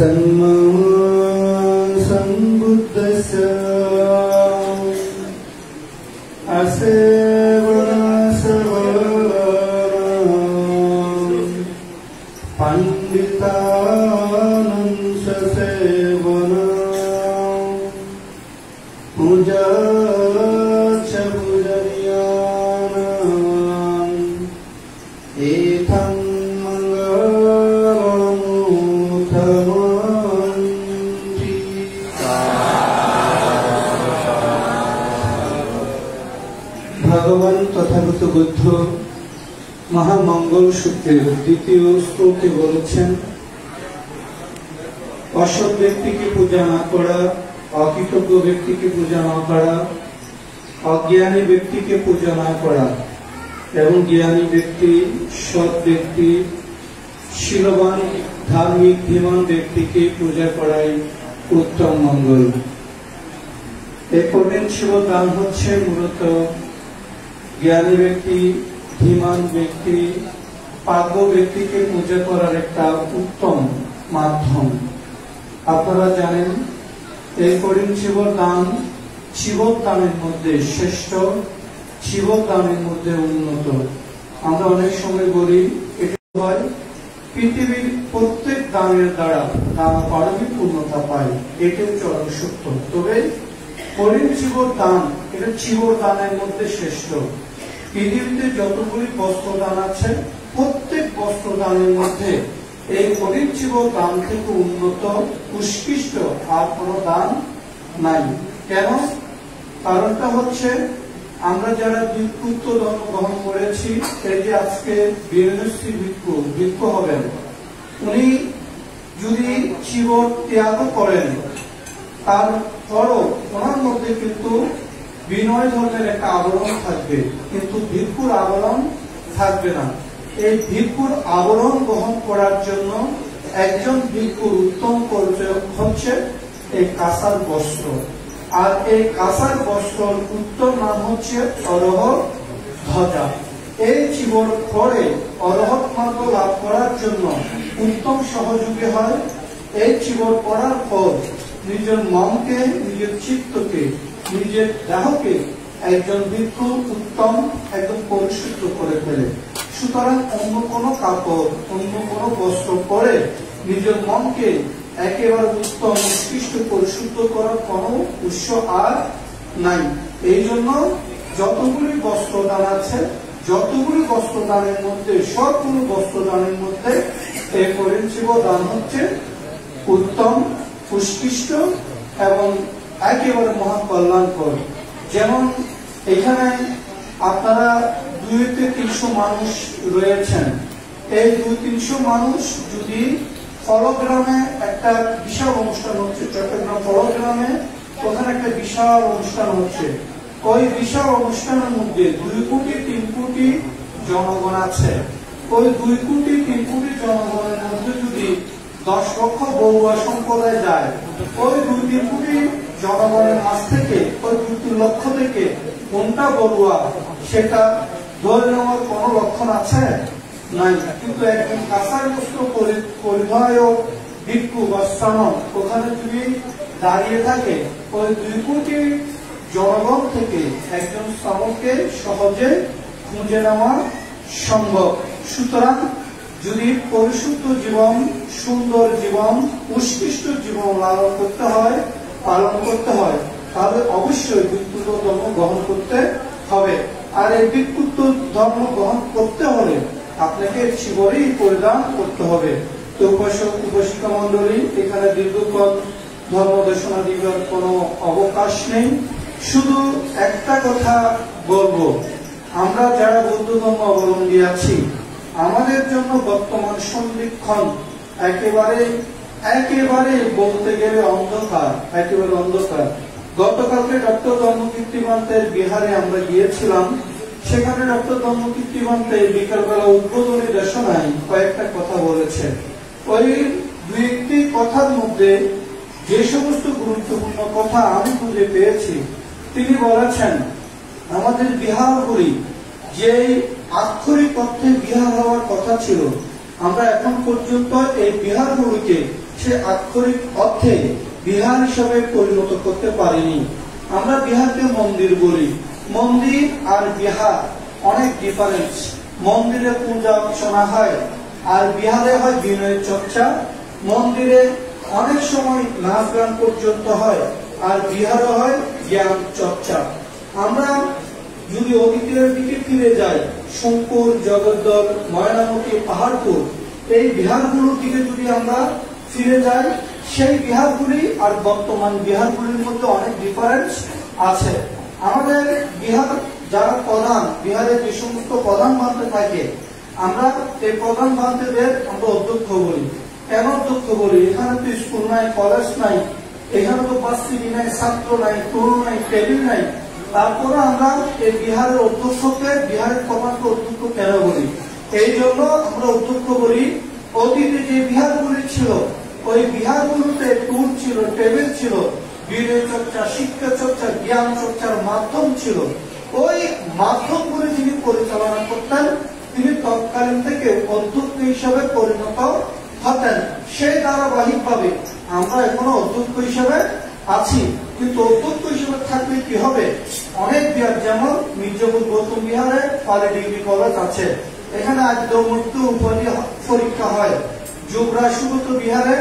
सम्मा सम्बुद्धस्य असेवनसवनं पंडितानं ससेवनं पूजा च पूजनीयानाम् एतं मंगलमुत्तमन्ति। भगवान तथागत बुद्ध महामंगल सूत्रेर द्वितीय श्लोके बोलेছেন, असৎ ব্যক্তিকে পূজা না করা, অকৃতজ্ঞ ব্যক্তিকে পূজা না করা, অজ্ঞানী ব্যক্তিকে পূজা না করা এবং জ্ঞানী ব্যক্তি, সৎ ব্যক্তি, শীলবান ধার্মিক ধীমান ব্যক্তিকে পূজা করাই উত্তম মঙ্গল। এই কঠিন শিব দান হচ্ছে মূলত জ্ঞানী ব্যক্তি, ধীমান ব্যক্তি, পাগ্য ব্যক্তিকে পূজা করার একটা উত্তম মাধ্যম। আপনারা জানেন এই কঠিন শিব দান শিবদানের মধ্যে শ্রেষ্ঠ, শিবদানের মধ্যে উন্নত। আমরা অনেক সময় বলি এটা হয় পৃথিবীর প্রত্যেক দানের দ্বারা নানা পারমিক পূর্ণতা পায়, এটাই চরম সত্য। তবে কঠিন শিব দান এটা শিবদানের মধ্যে শ্রেষ্ঠ। পৃথিবীতে যতগুলি বস্ত্র দান আছে প্রত্যেক বস্ত্র দানের মধ্যে এই কঠিন শিব দান থেকে উন্নত উৎকৃষ্ট আর কোন দান নাই। কেন? কারণটা হচ্ছে আমরা যারা ভিক্ষুত্ব ধর্ম গ্রহণ করেছি, এই যে আজকে বীরশ্রী ভিক্ষু হবেন, উনি যদি শিব ত্যাগ করেন তারপরও ওনার মধ্যে কিন্তু বিনয় ধর্মের একটা আবরণ থাকবে, কিন্তু ভিক্ষুর আবরণ থাকবে না। এই ভিক্ষুর আবরণ গ্রহণ করার জন্য একজন ভিক্ষুর উত্তম পরিচয় হচ্ছে এই কাঁসার বস্ত্র। আর এই কাঁসার বস্ত্রর উত্তম নাম হচ্ছে অরহত ধ্বজা। এই জীবন পরে অরহত মার্গ লাভ করার জন্য উত্তম সহযোগী হয় এই জীবন পড়ার পর নিজের মনকে, নিজের চিত্তকে, নিজের দেহকে একজন ভিক্ষু উত্তম একদম পরিশুদ্ধ করে ফেলে। সুতরাং অন্য কোনো কাপড়, অন্য কোনো বস্ত্র পরে নিজের মনকে একেবারে উত্তম উৎকৃষ্ট পরিশুদ্ধ করার কোন উৎস আর নাই। এই জন্য যতগুলি বস্ত্রদান আছে, যতগুলি বস্ত্রদানের মধ্যে সবগুলো বস্ত্রদানের মধ্যে এই কঠিন শিব দান হচ্ছে উত্তম, উৎকৃষ্ট এবং একেবারে মহাকল্যাণকর। যেমন এখানে আপনারা 200-300 মানুষ রয়েছেন, এই 200-300 মানুষ যদি ফলগ্রামে একটা বিশাল অনুষ্ঠান হচ্ছে, চট্টগ্রাম ফলগ্রামে ওখানে একটা বিশাল অনুষ্ঠান হচ্ছে, ওই বিশাল অনুষ্ঠানের মধ্যে 2 কোটি 3 কোটি জনগণ আছে। ওই 2 কোটি 3 কোটি জনগণের মধ্যে যদি 10 লক্ষ বড়ুয়া সম্প্রদায় যায়, ওই 2-3 কোটি জনগণের মাঝ থেকে ওই 2-3 লক্ষ থেকে কোনটা বড়ুয়া সেটা ধরে নেওয়ার কোন লক্ষণ আছে? নাই। কিন্তু একজন কাঁসার বস্ত্র পরিধেয় ভিক্ষু বা শ্রামণ ওখানে যদি দাঁড়িয়ে থাকে, ওই 2 কোটি জনগণ থেকে একজন শ্রামণকে সহজে খুঁজে নেওয়া সম্ভব। সুতরাং যদি পরিশুদ্ধ জীবন, সুন্দর জীবন, উৎকৃষ্ট জীবন লালন করতে হয়, পালন করতে হয়, তাহলে অবশ্যই ভিক্ষুত্ব ধর্ম গ্রহণ করতে হবে। আর এই ভিক্ষুত্ব ধর্ম গ্রহণ করতে হলে আপনাকে শিবরই পরিধান করতে হবে। তো উপাসক উপাসিকা মন্ডলী, এখানে দীর্ঘক্ষণ ধর্ম দেশনা দিবার কোনো অবকাশ নেই। শুধু একটা কথা বলবো, আমরা যারা বৌদ্ধ ধর্ম অবলম্বী আছি, আমাদের জন্য বর্তমান সন্ধিক্ষণ একেবারে বলতে গেলে অন্ধকার, একেবারে অন্ধকার। গতকালকে ডক্টর ধর্মকীর্তিমান্তের বিহারে আমরা গিয়েছিলাম, সেখানে ডক্টর ধর্মকীর্তিমান্তে বিকালবেলা উদ্বোধনী দেশনায় কয়েকটা কথা বলেছে। ওই 2-1টি কথার মধ্যে যে সমস্ত গুরুত্বপূর্ণ কথা আমি খুঁজে পেয়েছি, তিনি বলেছেন আমাদের বিহারগুলি যে আক্ষরিক অর্থে বিহার হওয়ার কথা ছিল, আমরা এখন পর্যন্ত এই বিহারগুলিকে সে আক্ষরিক অর্থে বিহার হিসাবে পরিণত করতে পারিনি। আমরা বিহারকে মন্দির বলি। মন্দির আর বিহার অনেক ডিফারেন্স। মন্দিরে পূজা অর্চনা হয় আর বিহারে হয় বিনয় চর্চা। মন্দিরে অনেক সময় নাচ গান পর্যন্ত হয় আর বিহারে হয় জ্ঞান চর্চা। আমরা যদি অতীতের দিকে ফিরে যাই, সোমপুর, জগদ্দল, ময়নামতি, পাহাড়পুর, এই বিহারগুলোর দিকে যদি আমরা ফিরে যাই, সেই বিহারগুলি আর বর্তমান বিহারগুলির মধ্যে অনেক ডিফারেন্স আছে। আমাদের বিহার যারা প্রধান, বিহারে যে সমস্ত প্রধান ভান্তে থাকে, আমরা এই প্রধান ভান্তেদের আমরা অধ্যক্ষ বলি। কেন অধ্যক্ষ বলি? এখানে তো স্কুল নাই, কলেজ নাই, এখানে তো বাসিটি নাই, ছাত্র নাই, তরুণ নাই, টেবিল নাই, তারপরে আমরা এই বিহারের অধ্যক্ষকে, বিহারের প্রধানকে অধ্যক্ষ কেন বলি? এই জন্য আমরা অধ্যক্ষ বলি। অতীতে যে বিহারগুলি ছিল, ওই বিহারগুলোতে টুর ছিল, টেবিল ছিল, বিনয় চর্চা, শিক্ষা চর্চা, জ্ঞান চর্চার মাধ্যম ছিল। ওই মাধ্যমগুলি যিনি পরিচালনা করতেন, তিনি তৎকালীন থেকে অধ্যক্ষ হিসাবে পরিণত হতেন। সেই ধারাবাহিক ভাবে আমরা এখনো অধ্যক্ষ হিসাবে আছি। কিন্তু অধ্যক্ষ হিসেবে থাকলে কি হবে? অনেক বিহার, যেমন মির্জাপুর গৌতম বিহারে পালি ডিগ্রি কলেজ আছে, এখানে আদ্য মৃত্যু উপাধি পরীক্ষা হয়। যুবরাজ সুব্রত বিহারে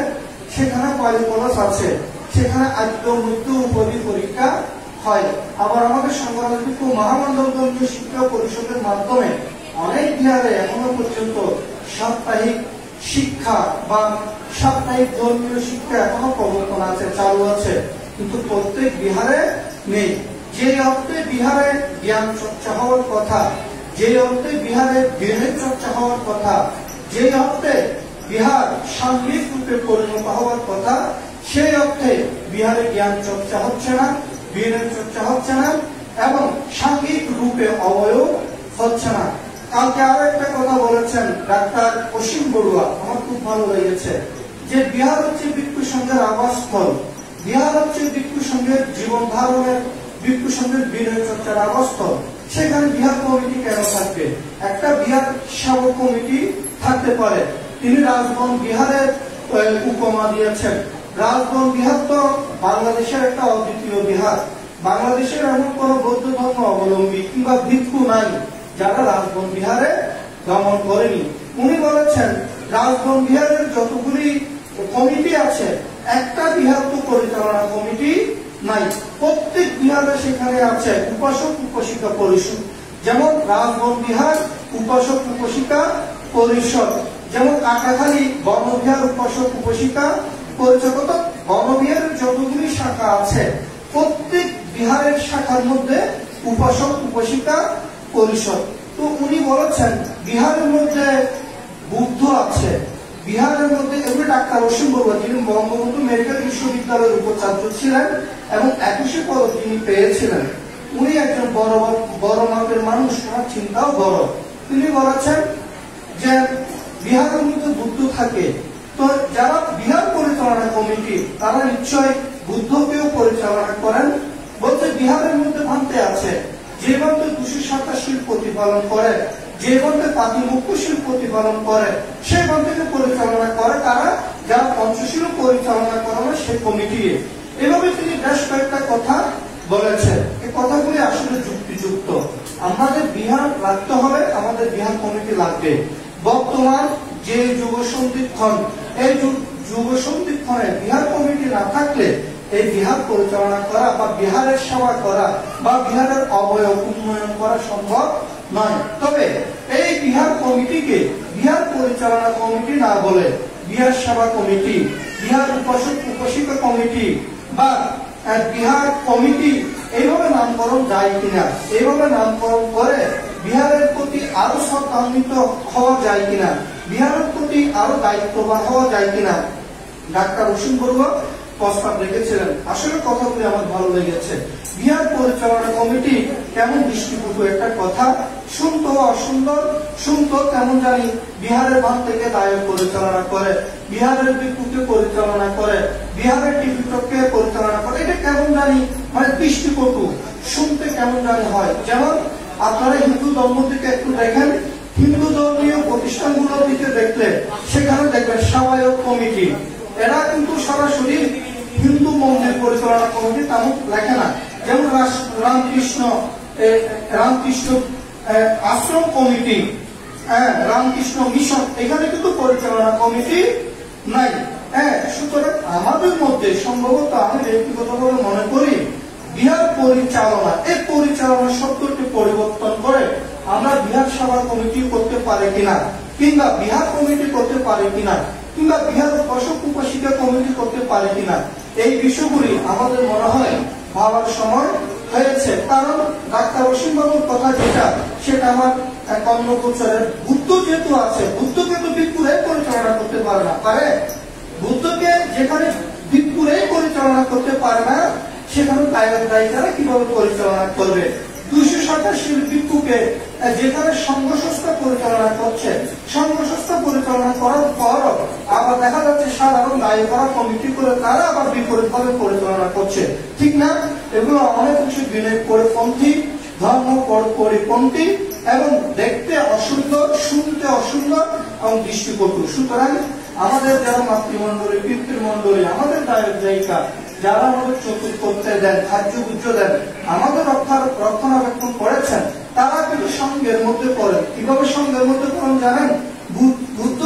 সেখানে পালি কলেজ আছে, সেখানে আদ্য মৃত্যু উপাধি পরীক্ষা হয়। আবার আমাদের সংগ্রামীকে মহামন্ডল ধর্মীয় শিক্ষা পরিষদের মাধ্যমে অনেক বিহারে এখনো পর্যন্ত সাপ্তাহিক শিক্ষা বা সাপ্তাহিক ধর্মীয় শিক্ষা এখনো প্রবর্তন আছে, চালু আছে, কিন্তু প্রত্যেক বিহারে নেই। যে অর্থে বিহারে জ্ঞান চর্চা হওয়ার কথা, যে অর্থে বিহারে বিনয় চর্চা হওয়ার কথা, যে অর্থে বিহার সাংঘিক রূপে পরিণত হওয়ার কথা, সেই অর্থে বিহারে জ্ঞান চর্চা হচ্ছে না, বিনয় চর্চা হচ্ছে না এবং সাংঘিক রূপে অবয়ব হচ্ছে না। কালকে আরো একটা কথা বলেছেন ডাক্তার অসীম বড়ুয়া, আমার খুব ভালো লেগেছে, যে বিহার হচ্ছে ভিক্ষু সংঘের আবাসস্থল, বিহার হচ্ছে ভিক্ষু সংঘের জীবন ধারণের, ভিক্ষু সংঘের বিনয় চর্চার আবাসস্থল। সেখানে বিহার কমিটি কেন থাকবে? একটা বিহার সেবক কমিটি থাকতে পারে। তিনি রাজবন বিহারের উপমা দিয়েছেন। রাজবন বিহার তো বাংলাদেশের একটা অদ্বিতীয় বিহার। বাংলাদেশের এমন কোন বৌদ্ধ ধর্ম অবলম্বী কিংবা ভিক্ষু নাই যারা রাজবন বিহারে গমন করেনি। উনি বলেছেন রাজবন বিহারের যতগুলি কমিটি আছে, একটা বিহার তো পরিচালনা কমিটি নাই। প্রত্যেক বিহারে সেখানে আছে উপাসক উপাসিকা পরিষদ। যেমন রাজবন বিহার উপাসক উপাসিকা পরিষদ, যেমন কাটাখালী বনবিহার উপাসক উপাসিকা পরিষদ। বনবিহারের যতগুলি শাখা আছে, প্রত্যেক বিহারের শাখার মধ্যে উপাসক উপাসিকা পরিষদ। তো উনি বলেছেন বিহারের মধ্যে বুদ্ধ আছে, বিহারের মধ্যে এগুলো ডাক্তার অসীম বড়ুয়া, যিনি বঙ্গবন্ধু মেডিকেল বিশ্ববিদ্যালয়ের উপাচার্য ছিলেন এবং 21 পদক তিনি পেয়েছিলেন। উনি একজন বড় মাপের মানুষ, ওনার চিন্তাও বড়। তিনি বলেছেন যে বিহারের মধ্যে বুদ্ধ থাকে, তো যারা বিহার পরিচালনা কমিটি তারা নিশ্চয় বুদ্ধকেও পরিচালনা করেন। বলতে বিহারের মধ্যে ভান্তে আছে, যে ভান্তে 227 শিল প্রতিপালন করে, যে ভান্তে পাতিমুখ্য শিল প্রতিপালন করে, সেই ভান্তিকে পরিচালনা করে তারা, যারা পঞ্চশীল পরিচালনা করানো সেই কমিটি। এভাবে তিনি বেশ কয়েকটা কথা বলেছেন। এই কথাগুলি আসলে যুক্তিযুক্ত। আমাদের বিহার রাখতে হবে, আমাদের বিহার কমিটি লাগবে। বর্তমান যে যুব সন্ধিক্ষণ, এই যুব সন্ধিক্ষণে বিহার কমিটি না থাকলে এই বিহার পরিচালনা করা বা বিহারের সেবা করা বা বিহারের অবয়ব উন্নয়ন করা সম্ভব নয়। তবে এই বিহার কমিটিকে বিহার পরিচালনা কমিটি না বলে বিহার সেবা কমিটি, বিহার উপাসক উপাসিকা কমিটি বা বিহার কমিটি এইভাবে নামকরণ যায় কিনা, এইভাবে নামকরণ করে বিহারের প্রতি আরো শ্রদ্ধান্বিত হওয়া যায় কিনা, বিহারের প্রতি আরো দায়িত্ববান হওয়া যায় কিনা, ডাক্তার অসীম বড়ুয়া প্রস্তাব রেখেছিলেন। আসলে কথাগুলি আমার ভালো লেগেছে। বিহার পরিচালনা কমিটি কেমন দৃষ্টিকটু একটা কথা, শুনতো অসুন্দর, শুনতো কেমন জানি বিহারের ভাগ থেকে দায়ক পরিচালনা করে, বিহারের ভিক্ষুকে পরিচালনা করে, বিহারের টিভিটককে পরিচালনা করে, এটা কেমন জানি মানে দৃষ্টিকটু, শুনতে কেমন জানি হয়। যেমন আপনারা হিন্দু ধর্ম থেকে একটু দেখেন, হিন্দু ধর্মীয় প্রতিষ্ঠানগুলোর দিকে দেখলে সেখানে দেখবেন সহায়ক কমিটি, এরা কিন্তু সরাসরি হিন্দু মন্দির পরিচালনা কমিটি তেমন লেখে না। যেমন রামকৃষ্ণ আশ্রম কমিটি, রামকৃষ্ণ মিশন, এখানে কিন্তু পরিচালনা কমিটি নাই। সুতরাং আমাদের মধ্যে সম্ভবত আমি ব্যক্তিগতভাবে মনে করি বিহার পরিচালনা, এই পরিচালনা শব্দটি পরিবর্তন করে আমরা বিহার সভা কমিটি করতে পারে কিনা, কিংবা বিহার কমিটি করতে পারে কিনা, কিংবা বিহার উপাসক উপাসিকা কমিটি করতে পারে কিনা, এই বিষয়গুলি আমাদের মনে হয় ভাবার সময় হয়েছে। কারণ ডাক্তার অসীম বাবুর কথা যেটা, সেটা আমার কর্ণগোচরের। বুদ্ধ যেহেতু আছে, বুদ্ধকে তো ভিক্ষুরাই পরিচালনা করতে পারে না, পারে? বুদ্ধকে যেখানে ভিক্ষুরাই পরিচালনা করতে পারে না, সেখানে দায়িকারা কিভাবে পরিচালনা করবে? 287 ভিক্ষুকে যেখানে সংঘ সংস্থা পরিচালনা করছে, সংঘ সংস্থা পরিচালনা করার পর আবার দেখা যাচ্ছে সাধারণ দায়িকারা কমিটি করে তারা আবার বিপরীতভাবে পরিচালনা করছে, ঠিক না? এগুলো অনেক কিছু বিনয় পরিপন্থী, ধর্ম পরিপন্থী এবং দেখতে অসুন্দর, শুনতে অসুন্দর এবং দৃষ্টিকটু। সুতরাং আমাদের যারা মাতৃমন্ডলী, পিতৃমন্ডলী, আমাদের দায়িকা যারা আমাদের চতুর্থ করতে দেন, খাদ্য গুজ্জ দেন, আমাদের রক্ষণাবেক্ষণ করেছেন, তারা কিন্তু সঙ্গের মধ্যে পড়েন। কিভাবে সঙ্গের মধ্যে পড়েন জানেন? বুদ্ধ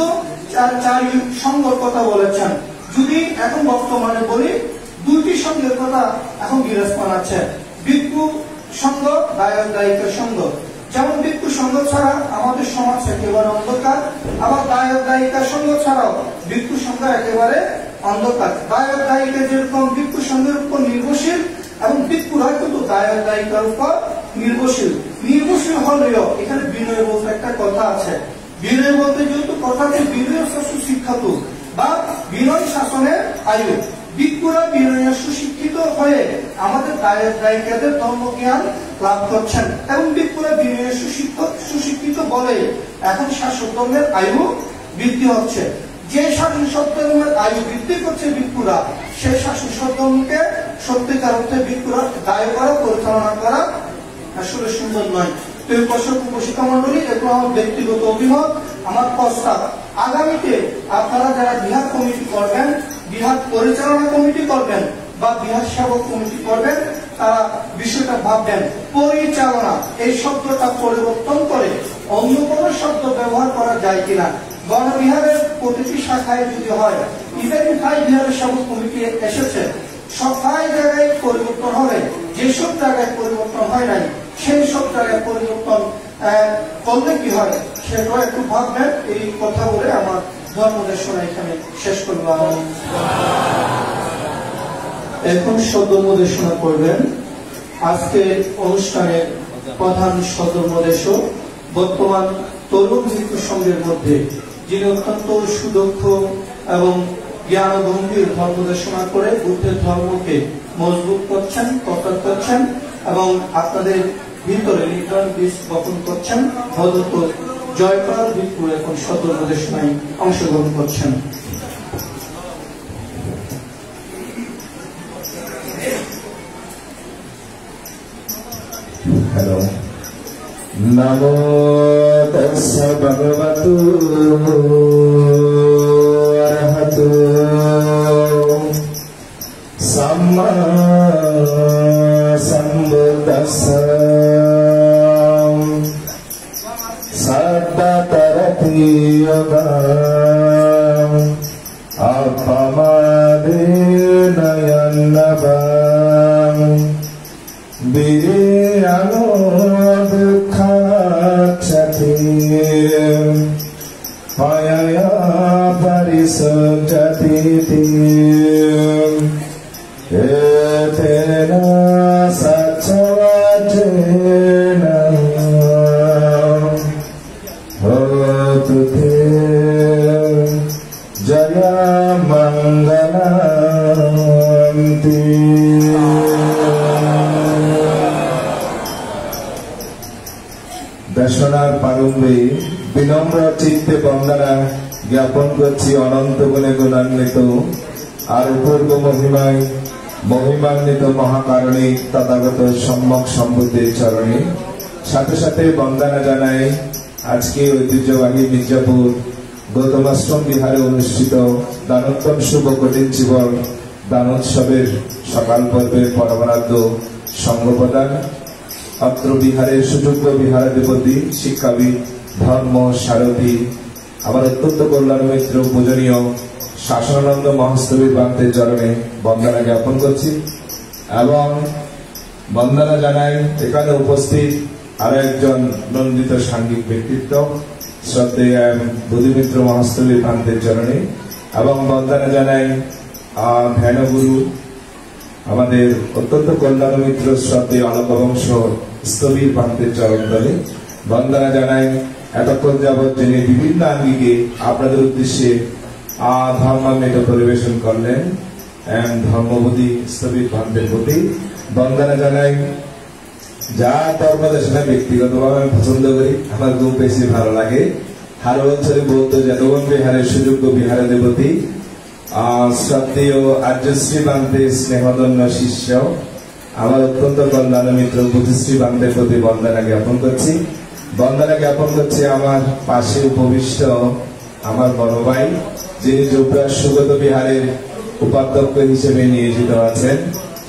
চারি সঙ্গের কথা বলেছেন। যদি এখন বর্তমানে বলি, 2টি সঙ্গের কথা এখন বিরাজমান আছে, ভিক্ষু সঙ্গ, দায়িকা সঙ্গ। যেমন ভিক্ষু সঙ্গ ছাড়া আমাদের সমাজ একেবারে অন্ধকার, আবার দায়িকা সঙ্গ ছাড়াও ভিক্ষু সঙ্গ একেবারে অন্ধকার। দায়িকা যেরকম ভিক্ষু সঙ্গের উপর নির্ভরশীল, এবং ভিক্ষুরা কিন্তু দায়িকার উপর নির্ভরশীল হলেও এখানে বিনয় বলতে একটা কথা আছে। বিনয় বলতে যেহেতু কথা আছে, বিনয় শাসু শিক্ষাত বা বিনয় শাসনের আয়ু। ভিক্ষুরা বিনয় সুশিক্ষিত হয়ে আমাদের দায়িকাদের ধর্মজ্ঞান লাভ করছেন, এবং ভিক্ষুরা বিনয় সুশিক্ষিত বলে এখন শাসক ধর্মের আয়ু বৃদ্ধি হচ্ছে। যে শাসক ধর্মের আয়ু বৃদ্ধি করছে ভিক্ষুরা, সেই শাসক ধর্মকে সত্যিকার অর্থে ভিক্ষুরা দায় করা, পরিচালনা করা আসলে সুন্দর নয়। তো উপাসক উপাসিকা মন্ডলী, এগুলো আমার ব্যক্তিগত অভিমত, আমার প্রস্তাব। আগামীতে আপনারা যারা বিহার কমিটি করবেন, বিহার পরিচালনা কমিটি করবেন বা বিহার সেবক কমিটি করবেন, তারা বিষয়টা ভাববেন পরিচালনা এই শব্দটা পরিবর্তন করে অন্য কোনো শব্দ ব্যবহার করা যায় কিনা। গণবিহারের প্রতিটি শাখায় যদি হয়, ইভেন বিহারের সেবক কমিটি এসেছে, সবাই জায়গায় পরিবর্তন হবে, যেসব জায়গায় পরিবর্তন হয় নাই সেই সব জায়গায় পরিবর্তন করলে কি হয় সেটাও একটু ভাববেন। এই কথা বলে আমার ধর্মদেশনা এখানে শেষ করলাম। এখন সদর্মদেশনা করবেন আজকে অনুষ্ঠানের প্রধান সদর্মদেশক, বর্তমান তরুণ ভিক্ষু সংঘের মধ্যে যিনি অত্যন্ত সুদক্ষ এবং জ্ঞান গম্ভীর ধর্মদেশনা করে বুদ্ধের ধর্মকে মজবুত করছেন, প্রচার করছেন এবং আপনাদের ভিতরে নির্ধারণ বীজ বপন করছেন। ভদ্রত জয়পাল ভিক্ষু এখন সদর্মদেশনায় অংশগ্রহণ করছেন। হ্যালো, নমো তস্য ভগবতু অরহতু সাম্মা সম্বুদ্ধস্য সদ্যতরতি যোগং অপমাদেন যন্নবং বিরিয়ানো দুঃখাচ্ছতি হয়য়া পরিশুদ্ধতি এতেন সচ্চবাচেন হোতু তে জয় মঙ্গলান্তি। দেশনার প্রারম্ভে বিনম্র চিত্তে বন্দনা জ্ঞাপন করছি অনন্ত গুণে গুণান্বিত আর অপূর্ব মহিমান্বিত মহাকারণে তথাগত সম্যক সম্বুদ্ধের চরণে। সাথে সাথে বন্দনা জানাই আজকে ঐতিহ্যবাহী মির্জাপুর গৌতমাশ্রম বিহারে অনুষ্ঠিত দানোত্তম শুভ কঠিন জীবন দানোৎসবের সকাল পর্বের পরমারাধ্য সঙ্গ প্রদান অত্র বিহারের সুযোগ্য বিহারাধিপতি শিক্ষাবিদ ধর্ম সারথী আমার অত্যন্ত কল্যাণ মিত্র পূজনীয় শাসনানন্দ মহাস্তবীর বান্তের চরণে বন্দনা জ্ঞাপন করছি এবং বন্দনা জানাই এখানে উপস্থিত আরো একজন নন্দিত সাংঘিক ব্যক্তিত্ব শ্রদ্ধেয় বুদ্ধিমিত্র মহাস্তবীর বান্তের চরণে এবং বন্দনা জানাই ধ্যানগুরু আমাদের অত্যন্ত কল্যাণ মিত্র শ্রদ্ধেয় অলকবংশ স্থবির বান্তের চরণ তলে বন্দনা জানাই এতক্ষণ যাবৎ যিনি বিভিন্ন আঙ্গিকে আপনাদের উদ্দেশ্যে ধর্মামৃত পরিবেশন করলেন ধর্মবোধী স্থবির বান্তের প্রতি বন্দনা জানাই যা ধর্মদেশনা ব্যক্তিগতভাবে আমি পছন্দ করি আমার খুব বেশি ভালো লাগে হারবঞ্চলে বৌদ্ধ যাদবন বিহারের সুযোগ্য বিহারাধিপতি শ্রদ্ধেয় আর্যশ্রী বান্তের স্নেহধন্য শিষ্য আমার অত্যন্ত কল্যাণ মিত্র বুদ্ধিশ্রী বান্তের প্রতি বন্দনা জ্ঞাপন করছি আমার পাশে উপবিষ্ট আমার বড় ভাই যিনি যুবরাজ সুগত বিহারের উপাধ্যক্ষ হিসেবে নিয়োজিত আছেন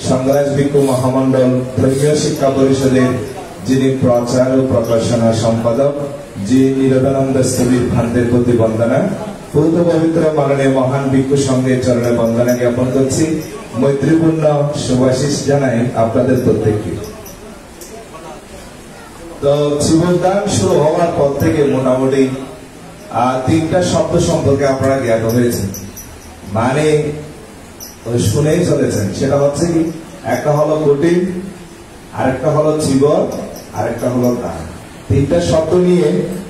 সংগ্রাজ ভিক্ষু মহামন্ডল ধর্মীয় শিক্ষা পরিষদের যিনি প্রচার ও প্রকাশনা সম্পাদক জি নিরদানন্দ স্থবির ভান্তের প্রতি বন্দনা পূর্ব পবিত্র মাননীয় মহান ভিক্ষু সংঘের চরণে বন্দনা জ্ঞাপন করছি মৈত্রীপূর্ণ শুভাশিস জানাই আপনাদের প্রত্যেককে। তো জীবনদান শুরু হওয়ার পর থেকে মোটামুটি তিনটা শব্দ সম্পর্কে আপনারা জ্ঞাত হয়েছেন মানে শুনেই চলেছেন সেটা হচ্ছে কি একটা হলো কঠিন আরেকটা হলো জীবন আরেকটা হলো দান তিনটা শব্দ নিয়ে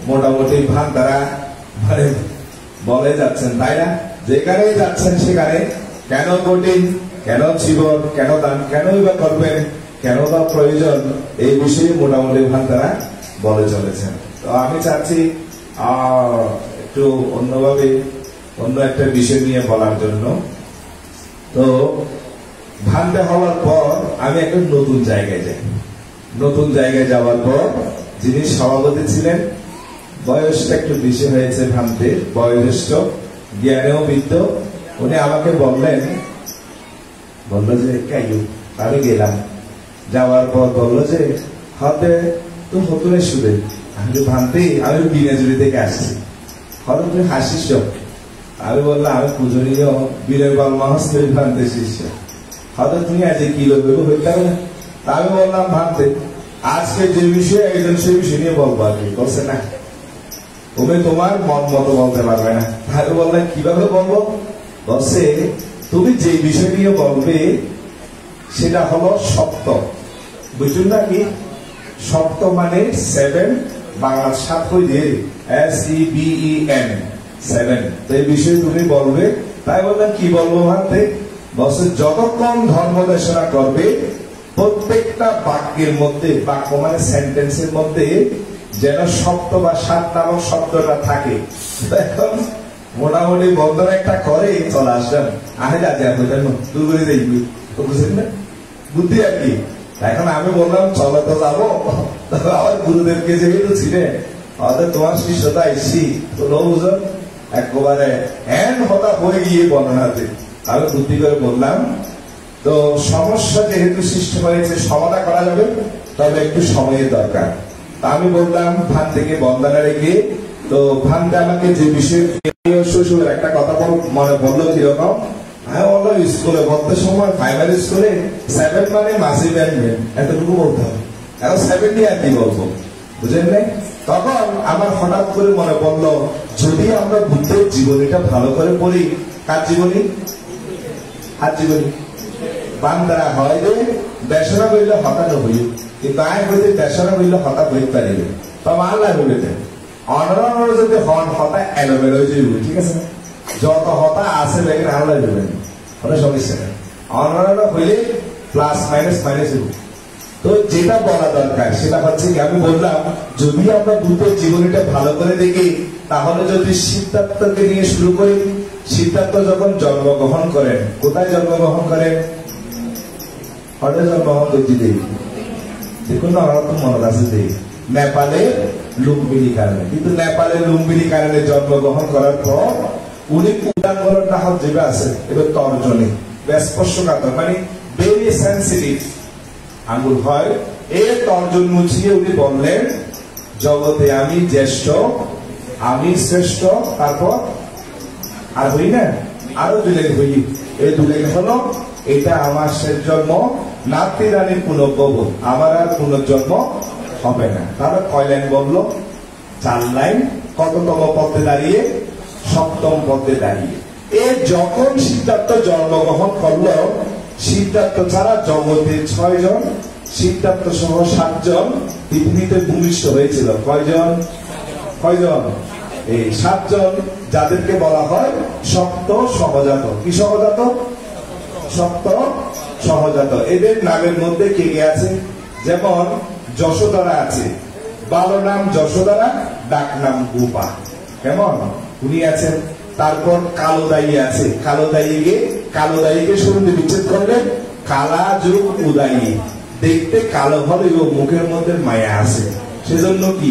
মোটামুটি ভান তারা মানে বলে যাচ্ছেন তাই না যেখানেই যাচ্ছেন সেখানে কেন কঠিন কেন জীবন কেন দান কেনই বা করবেন কেন বা প্রয়োজন এই বিষয়ে মোটামুটি ভান তারা বলে চলেছেন। তো আমি চাচ্ছি একটু অন্যভাবে অন্য একটা বিষয় নিয়ে বলার জন্য। তো ভান্তে হওয়ার পর আমি একটা নতুন জায়গায় যাওয়ার পর যিনি সভাপতি ছিলেন বয়সটা একটু বেশি হয়েছে ভান্তে বয়োজ্যেষ্ঠ জ্ঞানেও বিদ্য উনি আমাকে বললো যে কাইয়ু আমি গেলাম যাওয়ার পর বললো যে হাতে তো হতুনের সুদে আমি তো ভান্তে আমি বিনাজুরি থেকে আসছি হয়তো তুমি হাসিস আমি বললাম আমি পূজনীয় বীরবাল মহাস্তবীর ভান্তে শিষ্য হয়তো তুমি আজ কি লোক হইতে হবে না আমি বললাম ভান্তে আজকে যে বিষয়ে একজন সেই বিষয় নিয়ে বলবো আর কি বলছে না তুমি তোমার মন মতো বলতে পারবে না আমি বললাম কিভাবে বলবো বলছে তুমি যে বিষয় নিয়ে বলবে সেটা হলো সপ্ত বুঝুন না কি সপ্ত মানে 7 বাংলা 7 হয়ে দিয়ে SEBEN 7 তো এই বিষয়ে তুমি বলবে তাই বললাম কি বলবো ভাবতে বলছে যতক্ষণ ধর্ম দেশনা করবে প্রত্যেকটা বাক্যের মধ্যে বাক্য মানে সেন্টেন্সের মধ্যে যেন সপ্ত বা 7 নামক শব্দটা থাকে এখন মোটামুটি বন্ধন একটা করে চলে আসলাম আহে যা যা বুঝলেন তুই করে দেখবি তো বুঝলেন না বুদ্ধি আর কি এখন আমি বললাম চলো তো যাবো আমার গুরুদেবকে যেহেতু ছিলেন হয়তো তোমার শিষ্যতা এসছি তো বুঝো একবারে হ্যান হতা হয়ে গিয়ে বর্ণনাতে আমি বুদ্ধি করে বললাম তো সমস্যা যেহেতু সৃষ্টি হয়েছে সমাধান করা যাবে তবে একটু সময়ের দরকার তা আমি বললাম ভান থেকে বন্দনা রেখে তো ভানতে আমাকে যে বিষয়ে শ্বশুর একটা কথা মনে বললো কিরকম আমি বললাম স্কুলে বলতে সময় প্রাইমারি স্কুলে 7 মানে মাসি ম্যানেজমেন্ট এতটুকু বলতে হবে এখন 7 নিয়ে আর কি বলবো বুঝলেন না তখন আমার হঠাৎ করে মনে পড়লো যদি আমরা বুদ্ধের জীবনীটা ভালো করে পড়ি কার জীবনী আর জীবনী বান্দারা হয় যে বেসরা হইলে হঠাৎ হইল কিন্তু আয় হইতে বেসরা হইলে হঠাৎ হইতে পারিবে তবে আল্লাহ হইবে অনর যদি হন হতা এলোমেলো হয়ে যাইব ঠিক আছে যত হতা আছে দেখেন আল্লাহ হইবেন কোনো সমস্যা নেই অনর হইলে প্লাস মাইনাস মাইনাস হইব তো যেটা বলা দরকার সেটা হচ্ছে কি আমি বললাম যদি আমরা বুদ্ধের জীবনীটা ভালো করে দেখি তাহলে যদি সিদ্ধার্থকে নিয়ে শুরু করি সিদ্ধার্থ যখন জন্মগ্রহণ করেন কোথায় জন্মগ্রহণ করেন হঠাৎ জন্মগ্রহণ করছি দেখুন না আমার তো মনে আছে নেপালে লুম্বিনী কারণে। কিন্তু নেপালের লুম্বিনী কারণে জন্মগ্রহণ করার পর উনি উদাঙ্গর নাহল যেটা আছে এবার তর্জনী স্পর্শকাতর মানে ভেরি সেন্সিটিভ আঙ্গুল হয়। এই তর্জন মুছিয়ে উনি বললেন জগতে আমি জ্যেষ্ঠ, আমি শ্রেষ্ঠ, তারপর আর হই না আরো দুলেখ হই। এই দুলেখ হলো এটা আমার শেষ জন্ম, নাতি রানীর পুনর্ভব, আমার আর পুনর্জন্ম হবে না। তাহলে কয় লাইন বললো? 4 লাইন। কততম পদে দাঁড়িয়ে? 7ম পদে দাঁড়িয়ে। এ যখন সিদ্ধার্থ জন্মগ্রহণ করলো, সিদ্ধার্থ ছাড়া জগতে 6 জন, সিদ্ধার্থ সহ 7 জন পৃথিবীতে ভূমিষ্ঠ হয়েছিল। কয়জন? এই 7 জন, যাদেরকে বলা হয় সপ্ত সহজাত। কি সহজাত? সপ্ত সহজাত। এদের নামের মধ্যে কে কে আছে? যেমন যশোধরা আছে, বালো নাম যশোধরা, ডাক নাম গোপা, কেমন উনি আছেন। তারপর কালোদায়ী আছে, কালোদায়ীকে শুরুতে বিচ্ছেদ করলেন কালা যোগ উদায়ী, দেখতে কালো হলেও মুখের মধ্যে মায়া আছে, সেজন্য কি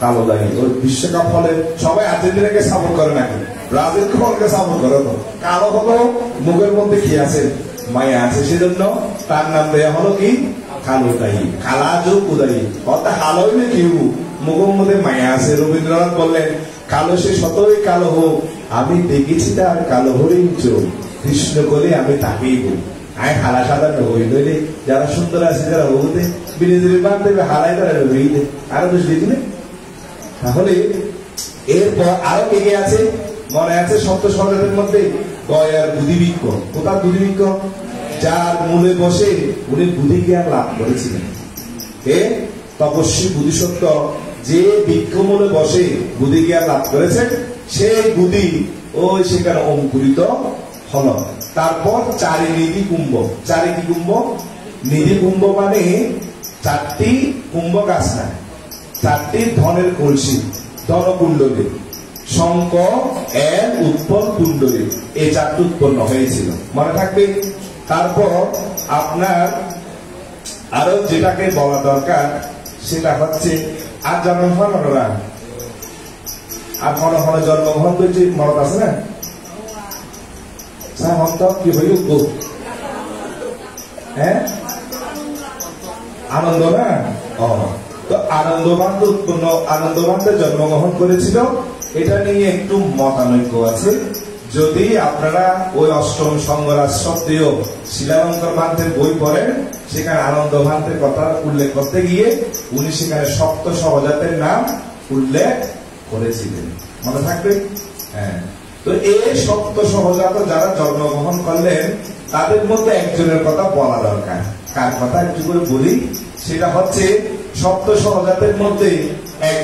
কালোদায়ী। ওই বিশ্বকাপ হলে সবাই আর্জেন্টিনাকে সাপোর্ট করে নাকি? ব্রাজিল কোনকে সাপোর্ট করে? তো কালো হলো মুখের মধ্যে কি আছে? মায়া আছে, সেজন্য তার নাম দেয়া হলো কি কালোদায়ী, কালা যোগ উদায়ী। অর্থাৎ কালো হইলে কি মুখের মধ্যে মায়া আছে। রবীন্দ্রনাথ বললেন কালো সে শতই কালো হোক, আমি দেখেছি তার কালো হরিণ চোখ, কৃষ্ণ বলে আমি তাকেই বলি। আয় হালা সাধারণ হই নইলে যারা সুন্দর আছে যারা হতে বিনোদনের বান দেবে হালাই তারা হইতে আরো দোষ দিদি না। তাহলে এরপর আরো কে কে আছে মনে আছে? সপ্ত সহজাতের মধ্যে গয়ার বুদ্ধিবৃক্ষ। কোথার বুদ্ধিবৃক্ষ? যার মূলে বসে উনি বুদ্ধি জ্ঞান লাভ করেছিলেন। কে? তপস্বী বুদ্ধিসত্ত্ব যে বৃক্ষ মূলে বসে বুদ্ধি জ্ঞান লাভ করেছেন, সেই বুদ্ধি ওই সেখানে অঙ্কুরিত হল। তারপর 4 নিধি কুম্ভ। 4 কি কুম্ভ? নিধি কুম্ভ মানে 4টি কুম্ভ গাছ না, 4টি ধনের কলসি, ধনকুণ্ডলী, শঙ্খ এর উৎপন্ন কুণ্ডলী, এই 4টি উৎপন্ন হয়েছিল, মনে থাকবে। তারপর আপনার আরো যেটাকে বলা দরকার সেটা হচ্ছে আর জন্মগ্রহণ আর মনে হলে জন্মগ্রহণ করেছে মনত আছে না? কি হইল? হ্যাঁ, আনন্দ না? তো আনন্দবান উৎপন্ন, আনন্দবানতে জন্মগ্রহণ করেছিল। এটা নিয়ে একটু মতানৈক্য আছে। যদি আপনারা ওই অষ্টম সংগরাজ শব্দেও শিলালঙ্কার ভান্তের বই পড়েন, সেখানে আনন্দ ভান্তের কথা উল্লেখ করতে গিয়ে উনি সেখানে সপ্ত সহজাতের নাম উল্লেখ করেছিলেন, মনে থাকবে। হ্যাঁ, তো এই সপ্ত সহজাত যারা জন্মগ্রহণ করলেন তাদের মধ্যে একজনের কথা বলা দরকার। কার কথা একটু করে বলি, সেটা হচ্ছে সপ্ত সহজাতের মধ্যে এক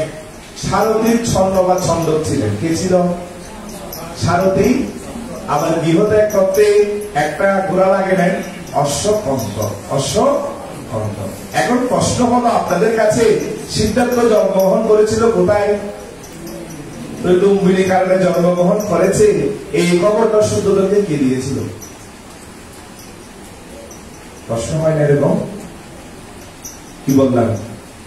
সারথীর ছন্দ বা ছন্দ ছিলেন। কে ছিল? সারথী। আবার গৃহত্যাগ করতে একটা ঘোড়া লাগে নাই, অশ্বকন্ত। এখন প্রশ্ন হলো আপনাদের কাছে, সিদ্ধার্থ জন্মগ্রহণ করেছিল কোথায়? লুম্বিনী কারণে জন্মগ্রহণ করেছে। এই খবরটা শুদ্ধদেরকে কে দিয়েছিল? প্রশ্ন হয় না এরকম? কি বললাম?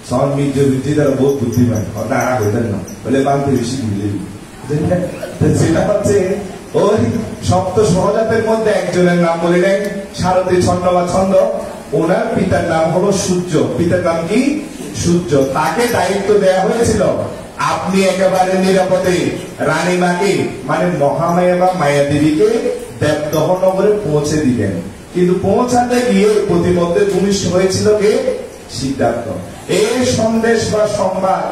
তারা বহুত বুদ্ধিমান, তারা হইতেন না বলে বাংতে বেশি মিলে। সেটা হচ্ছে ওই সপ্ত সহজাতের মধ্যে একজনের নাম বলে নেন সারথী ছন্দ বা ছন্দ। ওনার পিতার নাম হলো সূর্য। পিতার নাম কি? সূর্য। তাকে দায়িত্ব দেওয়া হয়েছিল আপনি একেবারে নিরাপদে রানীমাকে মানে মহামায়া বা মায়া দেবীকে দেবদহ নগরে পৌঁছে দিবেন। কিন্তু পৌঁছাতে গিয়ে প্রতিমধ্যে ভূমিষ্ঠ হয়েছিল কে? সিদ্ধার্থ। এই সন্দেশ বা সংবাদ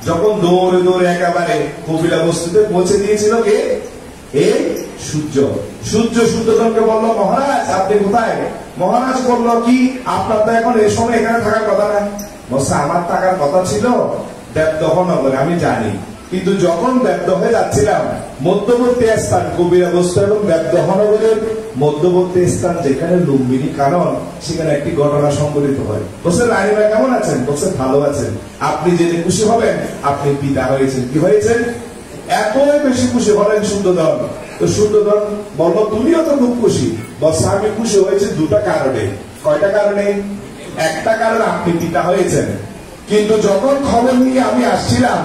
যখন দৌড়ে দৌড়ে একেবারে কপিলা বস্তুতে পৌঁছে দিয়েছিল কে? এই সূর্য। সূর্য সূর্যদেবকে বলল, মহারাজ আপনি কোথায়? মহারাজ বলল কি, আপনার তো এখন এই সময় এখানে থাকার কথা না। বলছে আমার থাকার কথা ছিল দেবদহ নগরে, আমি জানি, কিন্তু যখন দেবদহে যাচ্ছিলাম মধ্যবর্তী স্থান কবিরা বস্তু এবং দেবদহ নগরের মধ্যবর্তী স্থান যেখানে লুম্বিনী কানন, সেখানে একটি ঘটনা সংঘটিত হয়। বলছে রানীমা কেমন আছেন? বলছে ভালো আছেন। আপনি জেনে খুশি হবেন, আপনি পিতা হয়েছেন। কি হয়েছেন? এতই বেশি খুশি হলেন শুদ্ধোধন। তো শুদ্ধোধন বলল তুমিও তো খুব খুশি। বলছে আমি খুশি হয়েছি 2টা কারণে। কয়টা কারণে? একটা কারণ আপনি পিতা হয়েছেন, কিন্তু যখন খবর নিয়ে আমি আসছিলাম,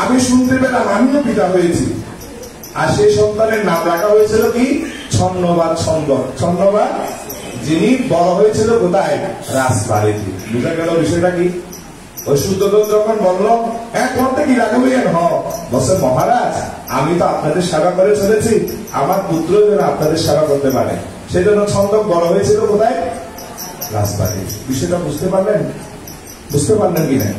আমি শুনতে পেলাম আমিও পিতা হয়েছি। আর সেই সন্তানের নাম রাখা হয়েছিল কি? ছন্নবাদ ছন্দর। ছন্নবাদ যিনি বড় হয়েছিল কোথায়? রাজবাড়িতে। বুঝা গেল বিষয়টা কি? ওই শুদ্ধদেব যখন বললো করতে কি রাখবেন? বলছে মহারাজ, আমি তো আপনাদের সেবা করে চলেছি, আমার পুত্র যেন আপনাদের সেবা করতে পারে, সেজন্য ছন্দক বড় হয়েছিল কোথায়? রাজবাড়ি। বিষয়টা বুঝতে পারলেন? বুঝতে পারলেন কিনা?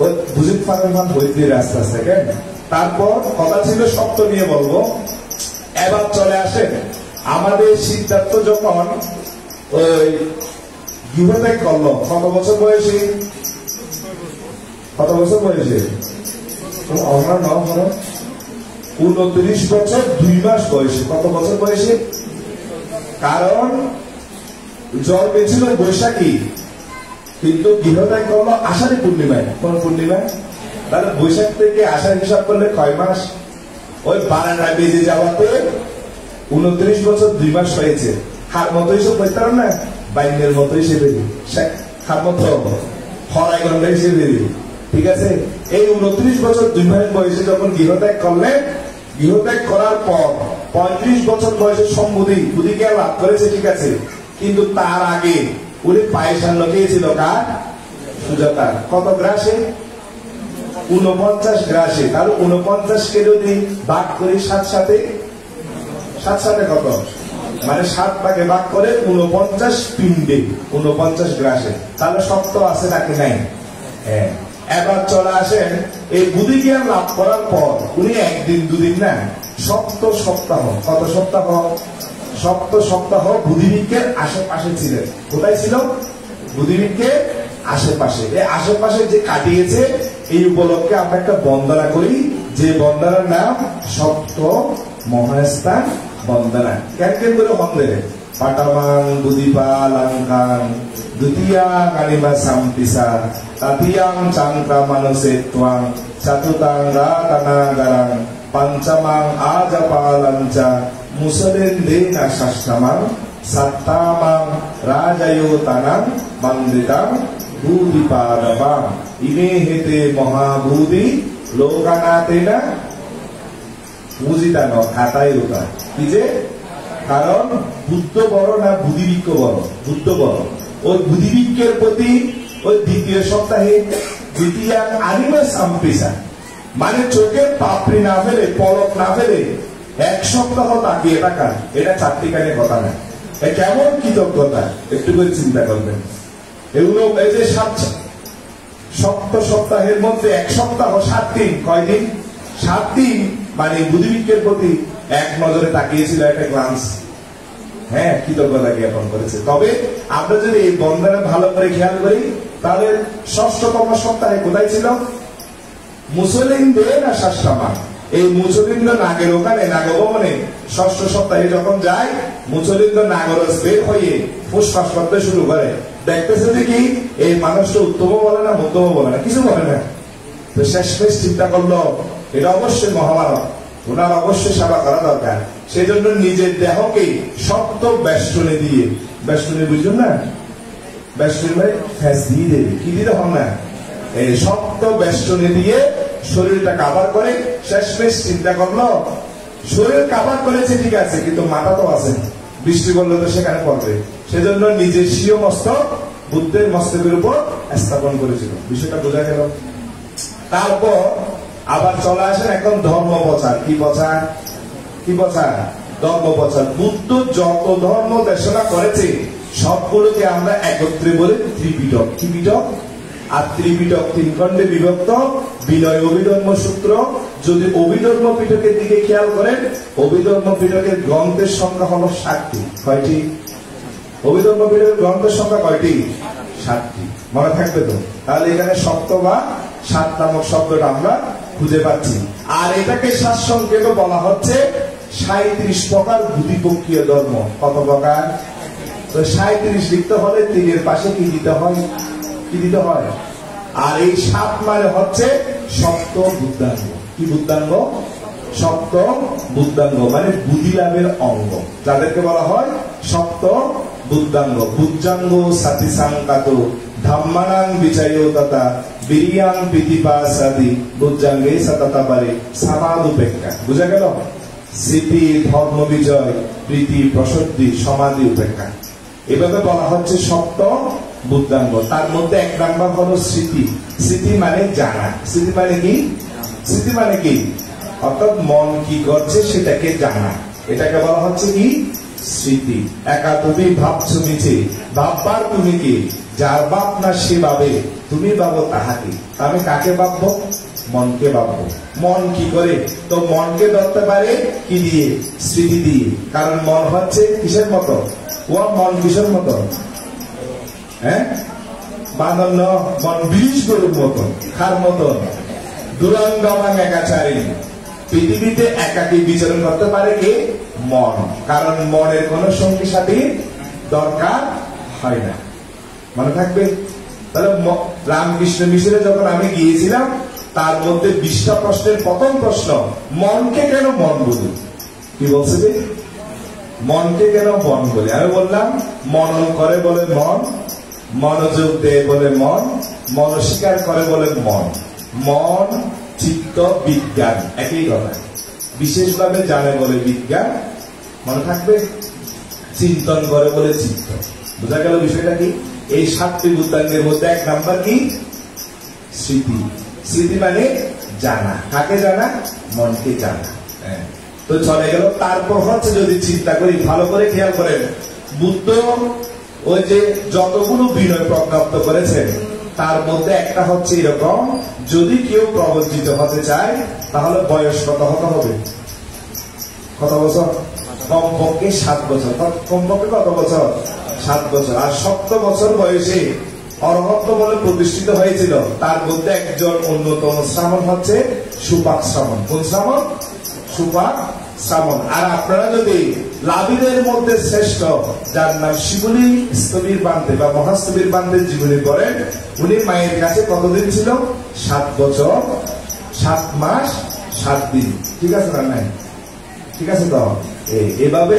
ওই বুঝতে পারেন হইতে আস্তে আস্তে। কেন? তারপর কথা ছিল সপ্ত নিয়ে বলবো। এবার চলে আসেন আমাদের সিদ্ধার্থ যখন ওই গৃহত্যাগ করলো, কত বছর বয়সে? কত বছর বয়সে? 29 বছর 2 মাস বয়সে। কত বছর বয়সে? কারণ জল পেয়েছিল বৈশাখী, কিন্তু গৃহত্যাগ করলো আষাঢ়ী পূর্ণিমায়। কোন পূর্ণিমায়? তাহলে বৈশাখ থেকে আষাঢ় হিসাব করলে 6 মাস। ওই 12টা বেজে যাওয়াতে 29 বছর 2 মাস হয়েছে। হার মতো হিসেব করতে পারেন না? বাইনের মতো হিসেবে হার মতো হরাই ঘন্টা হিসেবে। ঠিক আছে? এই 29 বছর 2 মাস বয়সে যখন গৃহত্যাগ করলেন, গৃহত্যাগ করার পর 35 বছর বয়সে সম্বুধি বুধিকে লাভ করেছে। ঠিক আছে, কিন্তু তার আগে উনি পায়সান্ন খেয়েছিল কার? সুজাতার। কত গ্রাসে? 49 গ্রাসে। তাহলে 49 কে যদি ভাগ করি 7 সাথে, 7 সাথে কত? মানে 7 ভাগে ভাগ করে 49 পিণ্ডে, 49 গ্রাসে। তাহলে সপ্ত আছে নাকি নাই? হ্যাঁ। এবার চলে আসেন এই বুদ্ধি জ্ঞান লাভ করার পর উনি একদিন দুদিন না, সপ্ত সপ্তাহ। কত সপ্তাহ? সপ্ত সপ্তাহ বুদ্ধিবৃক্ষের আশেপাশে ছিলেন। কোথায় ছিল? বুদ্ধিবৃক্ষের আশেপাশে। এই আশেপাশে যে কাটিয়েছে, এই উপলক্ষে আমরা একটা বন্দনা করি, যে বন্দনার নাম সপ্ত মহাস্থান বন্দনা। কেন কেন করে বন্দে? পাটামাং বুধিপা লঙ্কাং দ্বিতীয়া কালিমা সাম্পিসা তৃতীয়াং চান্তা মানসে ত্বাং চতুর্থাং রাতনাগারাং পঞ্চমাং আজপালঞ্চা মুসলেন্দেনা ষষ্ঠমাং সপ্তমাং রাজয়োতানাং বন্দিতাং বুধিপাদবাং ইমে হেতে মহাবুধি লোকানাতেনা পূজিতান খাতায় ওটা কি যে? কারণ বুদ্ধ বড় না বুদ্ধিবৃক্ষ বড়? বুদ্ধ বড়। ওই বুদ্ধিবৃক্ষের প্রতি ওই দ্বিতীয় সপ্তাহে দ্বিতীয় আনিমা সাম্পিসা, মানে চোখের পাপড়ি না ফেলে, পলক না ফেলে 1 সপ্তাহ তাকিয়ে থাকা, এটা চারটিখানে কথা না। কেমন কৃতজ্ঞতা একটু করে চিন্তা করবেন। এগুলো এই যে সপ্ত সপ্তাহের মধ্যে 1 সপ্তাহ 7 দিন, কয়দিন? 7 দিন, মানে বুদ্ধিবৃক্ষের প্রতি এক নজরে তাকিয়েছিল, একটা গ্লান্স। হ্যাঁ, কৃতজ্ঞতা জ্ঞাপন করেছে। তবে আমরা যদি এই বন্দনা ভালো করে খেয়াল করি, তাহলে 6তম সপ্তাহে কোথায় ছিল? মুসলিমদের না শাস্তামা। এই মুসলিন্দ্র নাগের ওখানে নাগভবনে 6ষ্ঠ সপ্তাহে যখন যায়, মুসলিন্দ্র নাগরস বের হয়ে ফুসফাস করতে শুরু করে। দেখতেছে যে কি এই মানুষটা উত্তম বলে না মধ্যম বলে না, কিছু বলে না। তো শেষমেশ চিন্তা করলো এটা অবশ্যই মহামানব, ওনার অবশ্যই সেবা করা দরকার। সেই জন্য নিজের দেহকে শক্ত বেষ্টনে দিয়ে, বেষ্টনে বুঝুন না, বেষ্টনে মানে ফ্যাস দিয়ে দেবে, কি দিতে হবে না, এই শক্ত বেষ্টনে দিয়ে শরীরটা কাভার করে। শেষমেশ চিন্তা করলো শরীর কাভার করেছে ঠিক আছে, কিন্তু মাথা তো আছে, বৃষ্টি পড়লে তো সেখানে পড়বে। সেজন্য নিজের স্বীয় মস্তক বুদ্ধের মস্তকের উপর স্থাপন করেছিল। বিষয়টা বোঝা গেল। তারপর আবার চলে আসেন এখন ধর্ম প্রচার। কি প্রচার? কি প্রচার? ধর্ম প্রচার। বুদ্ধ যত ধর্ম দেশনা করেছে সবগুলোকে আমরা একত্রে বলি ত্রিপিটক। কি পিটক? আর ত্রিপিটক 3 খণ্ডে বিভক্ত। বিনয় অভিধর্ম সূত্র। যদি অভিধর্ম পিটকের দিকে খেয়াল করেন, অভিধর্ম পিটকের গ্রন্থের সংখ্যা হলো 7টি। কয়টি? অভিধর্ম পিটকের গ্রন্থের সংখ্যা কয়টি? 7টি। মনে থাকবে তো? তাহলে এখানে সপ্ত বা 7 নামক শব্দটা আমরা খুঁজে পাচ্ছি। আর এটাকে সারসংক্ষেপে বলা হচ্ছে 37 প্রকার বুদ্ধিপক্ষীয় ধর্ম। কত প্রকার? তো 37 লিখতে হলে 3 পাশে কি দিতে হয়? কি দিতে হয়? আর এই 7 মানে হচ্ছে সপ্ত বুদ্ধাঙ্গ। কি বুদ্ধাঙ্গ? সপ্ত বুদ্ধাঙ্গ মানে বুদ্ধি লাভের অঙ্গ, যাদেরকে বলা হয় সপ্ত বুদ্ধাঙ্গ। বুদ্ধাঙ্গ সাতি সাংকাত ধাম্মানাং বিচায় তথা বিরিয়ান প্রীতিপাসাদি বুজ্জাঙ্গে সাতাতাবারে সামাদ উপেক্ষা। বুঝা গেল? স্মৃতি, ধর্ম বিজয়, প্রীতি, প্রসদ্ধি, সমাধি, উপেক্ষা। এভাবে বলা হচ্ছে সপ্ত বুদ্ধাঙ্গ। তার মধ্যে 1 নাম্বার হলো স্মৃতি। স্মৃতি মানে জানা। স্মৃতি মানে কি? স্মৃতি মানে কি? অর্থাৎ মন কি করছে সেটাকে জানা, এটাকে বলা হচ্ছে কি? স্মৃতি। একা তুমি ভাবছো মিছে, ভাববার তুমি কি? যার বাপ না সে ভাবে, তুমি ভাবো তাহাকে। আমি কাকে ভাববো? মনকে ভাববো। মন কি করে? তো মনকে ধরতে পারে কি দিয়ে? স্মৃতি দিয়ে। কারণ মন হচ্ছে কিসের মতো? ও মন কিসের মতো? হ্যাঁ, বাঁধন মন 20 গরুর মতন, খার মতন। দুরঙ্গমাং একাচারী, পৃথিবীতে একাকী বিচরণ করতে পারে কে? মন। কারণ মনের কোন সঙ্গী সাথী দরকার হয় না। মনে থাকবে? তাহলে রামকৃষ্ণ মিশনে যখন আমি গিয়েছিলাম, তার মধ্যে 20টা প্রশ্নের প্রথম প্রশ্ন, মনকে কেন মন বলি? কি বলছে যে মনকে কেন মন বলি? আমি বললাম মনন করে বলে মন, মনোযোগ দেয় বলে মন, মনস্বীকার করে বলে মন। মন, চিত্ত, বিজ্ঞান একই কথা। বিশেষভাবে জানে বলে বিজ্ঞান। মনে থাকবে? চিন্তন করে বলে চিত্ত। বোঝা গেল বিষয়টা কি? এই 7টি বুদ্ধাঙ্গের মধ্যে 1 নাম্বার কি? স্মৃতি। স্মৃতি মানে জানা। কাকে জানা? মনকে জানা। তো চলে গেল। তারপর হচ্ছে যদি চিন্তা করি, ভালো করে খেয়াল করেন, বুদ্ধ ওই যে যতগুলো বিনয় প্রজ্ঞাপ্ত করেছেন, তার মধ্যে একটা হচ্ছে এরকম, যদি কেউ প্রবর্জিত হতে চায় তাহলে বয়স কত হতে হবে? কত বছর? কমপক্ষে 7 বছর। কমপক্ষে কত বছর? 7 বছর। আর 7 বছর বয়সে অরহত্ত বলে প্রতিষ্ঠিত হয়েছিল। তার মধ্যে একজন অন্যতম শ্রাবণ হচ্ছে সুপাক শ্রাবণ। কোন শ্রাবণ? সুপাক শ্রাবণ। আর আপনারা যদি লাভিদের মধ্যে শ্রেষ্ঠ, যার নাম শিবলী স্থবির বান্ধে বা মহাস্থবির বান্ধের জীবনী করেন, উনি মায়ের কাছে কতদিন ছিল? 7 বছর 7 মাস 7 দিন। ঠিক আছে না? নাই? ঠিক আছে তো? এভাবে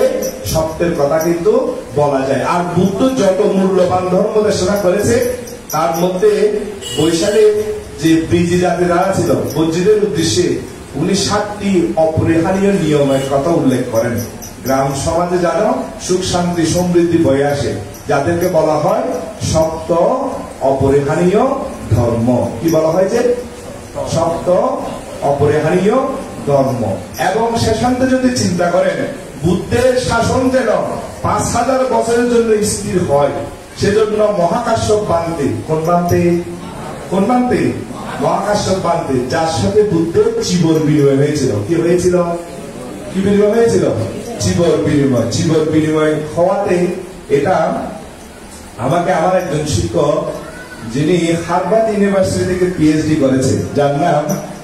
সত্যের কথা কিন্তু বলা যায়। আর বুদ্ধ যত মূল্যবান ধর্ম দেশনা করেছে, তার মধ্যে বৈশালে যে ব্রিজি জাতিরা ছিল, বজ্রীদের উদ্দেশ্যে উনি 7টি অপরিহার্য নিয়মের কথা উল্লেখ করেন। গ্রাম সমাজে যেন সুখ শান্তি সমৃদ্ধি বয়ে আসে, যাদেরকে বলা হয় সপ্ত অপরিহার্য ধর্ম। কি বলা হয়? যে সপ্ত অপরিহার্য ধর্ম। এবং শেষান্তে যদি চিন্তা করেন, বুদ্ধের শাসন যেন 5000 বছরের জন্য স্থির হয়, সেজন্য মহাকাশ্যপ বান্তে, কোন বান্তে? কোন বান্তে? মহাকাশ্যপ বান্তে, যার সাথে বুদ্ধের চিবর বিনিময় হয়েছিল। কি হয়েছিল? কি বিনিময় হয়েছিল? চিবর বিনিময়। চিবর বিনিময় হওয়াতে এটা আমাকে আমার একজন শিক্ষক, যিনি হার্ভার্ড ইউনিভার্সিটি থেকে PhD করেছে, যার নাম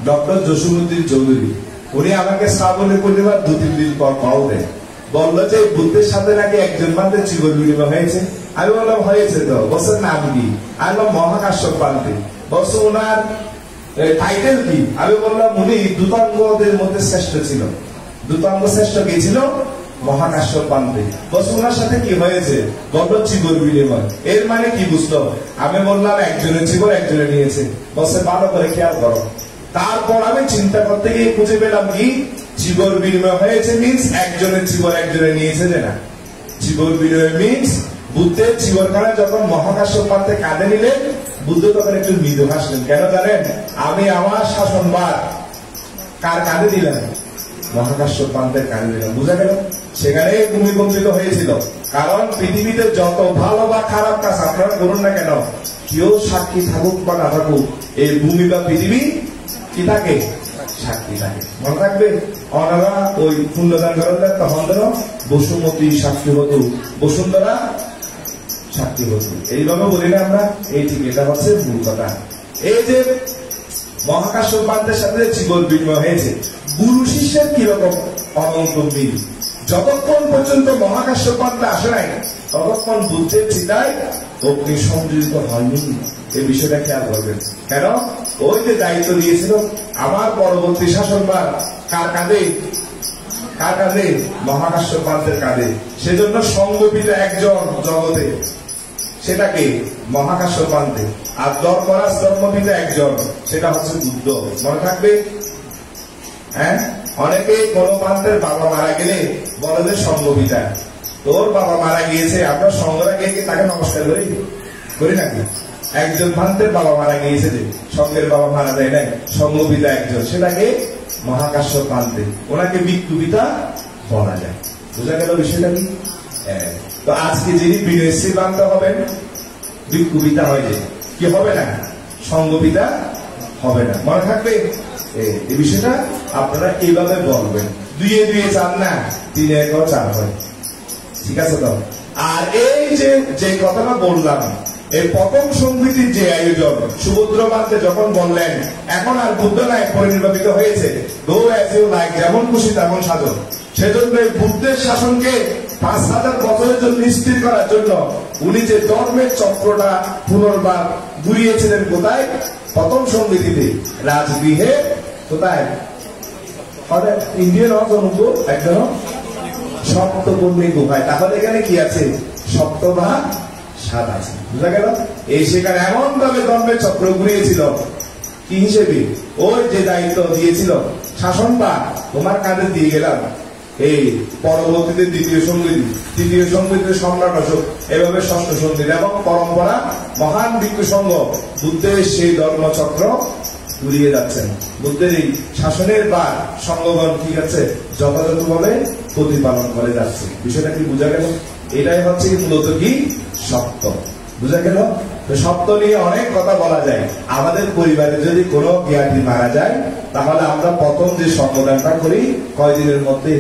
ডক্টর জসিমউদ্দিন চৌধুরী, উনি আমাকে শ্রাবণী পূর্ণিমার 2-3 দিন পর কল দেয়। বললো যে বুদ্ধের সাথে নাকি একজন বান্ধে চিবর বিনিময় হয়েছে। আমি বললাম হয়েছে তো। বলছেন নাম কি? আমি বললাম মহাকাশ্যপ বান্তে। বলছে ওনার টাইটেল কি? আমি বললাম উনি দূতাঙ্গদের মধ্যে শ্রেষ্ঠ ছিল। দূতাঙ্গ শ্রেষ্ঠ কে ছিল? মহাকাশ্যপ বান্তে। বলছে ওনার সাথে কি হয়েছে? বলল চিবর বিনিময়। এর মানে কি বুঝলো? আমি বললাম একজনের চিবর একজনে নিয়েছে। বলছে ভালো করে খেয়াল করো। তারপর আমি চিন্তা করতে গিয়ে খুঁজে পেলাম কি? চিবর বিনিময় হয়েছে মিন্স একজনের চিবর একজনে নিয়েছে। যে না, চিবর বিনিময় মিন্স বুদ্ধের চিবরখানা যখন মহাকাশ্যপ বান্তে কাঁধে নিলেন, বুদ্ধ তখন একটু মৃদু হাসলেন। কেন জানেন? আমি আমার শাসনভার কার কাঁধে দিলাম? মহাকাশ্যপ বান্তের কাঁধে দিলাম। বুঝা গেল? সেখানে ভূমিকম্পিত হয়েছিল। কারণ পৃথিবীতে যত ভালো বা খারাপ কাজ আপনারা করুন না কেন, কেউ সাক্ষী থাকুক বা না থাকুক, এই ভূমি বা পৃথিবী কি থাকে? সাক্ষী থাকে। মনে রাখবে, ওনারা ওই পুণ্যদান করেন তখন ধরো বসুমতী সাক্ষী হতো, বসুন্ধরা সাক্ষী হতো। এইভাবে বলি না আমরা? এই ঠিক, এটা হচ্ছে মূল কথা। এই যে মহাকাশ্যপ বান্তের সাথে চিবর বিনিময় হয়েছে, গুরু শিষ্যের কিরকম অনন্ত মিল। যতক্ষণ পর্যন্ত মহাকাশ্যপ বান্তে আসে নাই, ততক্ষণ বুদ্ধের চিতায় অগ্নি সংযোজিত হয়নি। এই বিষয়টা খেয়াল করবেন। কেন? ওই যে দায়িত্ব দিয়েছিল আমার পরবর্তী শাসনভার কার কাঁধে? কার কাঁধে? মহাকাশ্যপ বান্তের কাঁধে। সেজন্য সংগঠিত একজন জগতে সেটাকে মহাকাশ পান্তে। আর ধর্মরাজ ধর্মপিতা একজন, সেটা হচ্ছে বুদ্ধ। মনে থাকবে? হ্যাঁ, অনেকে কোন পান্তের বাবা মারা গেলে বলে যে সঙ্গপিতা। তোর বাবা মারা গিয়েছে, আমরা সঙ্গরা গিয়ে তাকে নমস্কার করি নাকি? একজন পান্তের বাবা মারা গিয়েছে, যে সঙ্গের বাবা মারা যায় নাই, সঙ্গপিতা একজন, সেটাকে মহাকাশ পান্তে, ওনাকে ভিক্ষু পিতা বলা যায়। বোঝা গেল বিষয়টা কি? তো আজকে যিনি বিদেশি বান্ধব হবেন, ভিক্ষু পিতা হয় যে কি হবে না, সঙ্গপিতা হবে না। মনে থাকবে এই বিষয়টা? আপনারা এইভাবে বলবেন, 2 এ 2 4 না, 3 এ 1 4 হয়। ঠিক আছে তো? আর এই যে কথাটা বললাম, এই প্রথম সংগীতির যে আয়োজন সুভদ্র মান্তে যখন বললেন এখন আর বুদ্ধ নায়ক পরিনির্বাচিত হয়েছে, গো অ্যাজ ইউ লাইক, যেমন খুশি তেমন সাধন, সেজন্য বুদ্ধের শাসনকে 5000 বছরের জন্য স্থির করার জন্য উনি যে ধর্মের চক্রটা পুনর্বার ঘুরিয়েছিলেন কোথায়? প্রথম সংগীতিতে, রাজগৃহে। কোথায়? ইন্ডিয়ান অজনক একজন সপ্তপূর্ণী গুহায়। তাহলে এখানে কি আছে? সপ্তভাগ 7 আছে। বুঝা গেল? এই সেখানে এমন ভাবে ধর্মের চক্র ঘুরিয়েছিল, কি হিসেবে? ওই যে দায়িত্ব দিয়েছিল শাসনটা তোমার কাঁধে দিয়ে গেলাম, এই পরবর্তীতে দ্বিতীয় সংগীত, তৃতীয় সংগীতের সম্রাট অশোক, এভাবে ষষ্ঠ সংগীত এবং পরম্পরা মহান ভিক্ষু সংঘ বুদ্ধের সেই ধর্মচক্র ঘুরিয়ে যাচ্ছেন। বুদ্ধের এই শাসনের বা সংঘগণ ঠিক আছে যথাযথভাবে প্রতিপালন করে যাচ্ছে। বিষয়টা কি বোঝা গেল? এটাই হচ্ছে মূলত কি সত্য। বুঝা গেল? তো সত্য নিয়ে অনেক কথা বলা যায়। আমাদের পরিবারে যদি কোনো জ্ঞাতি মারা যায়, তাহলে আমরা প্রথম যে সংগদানটা করি কয়দিনের মধ্যে?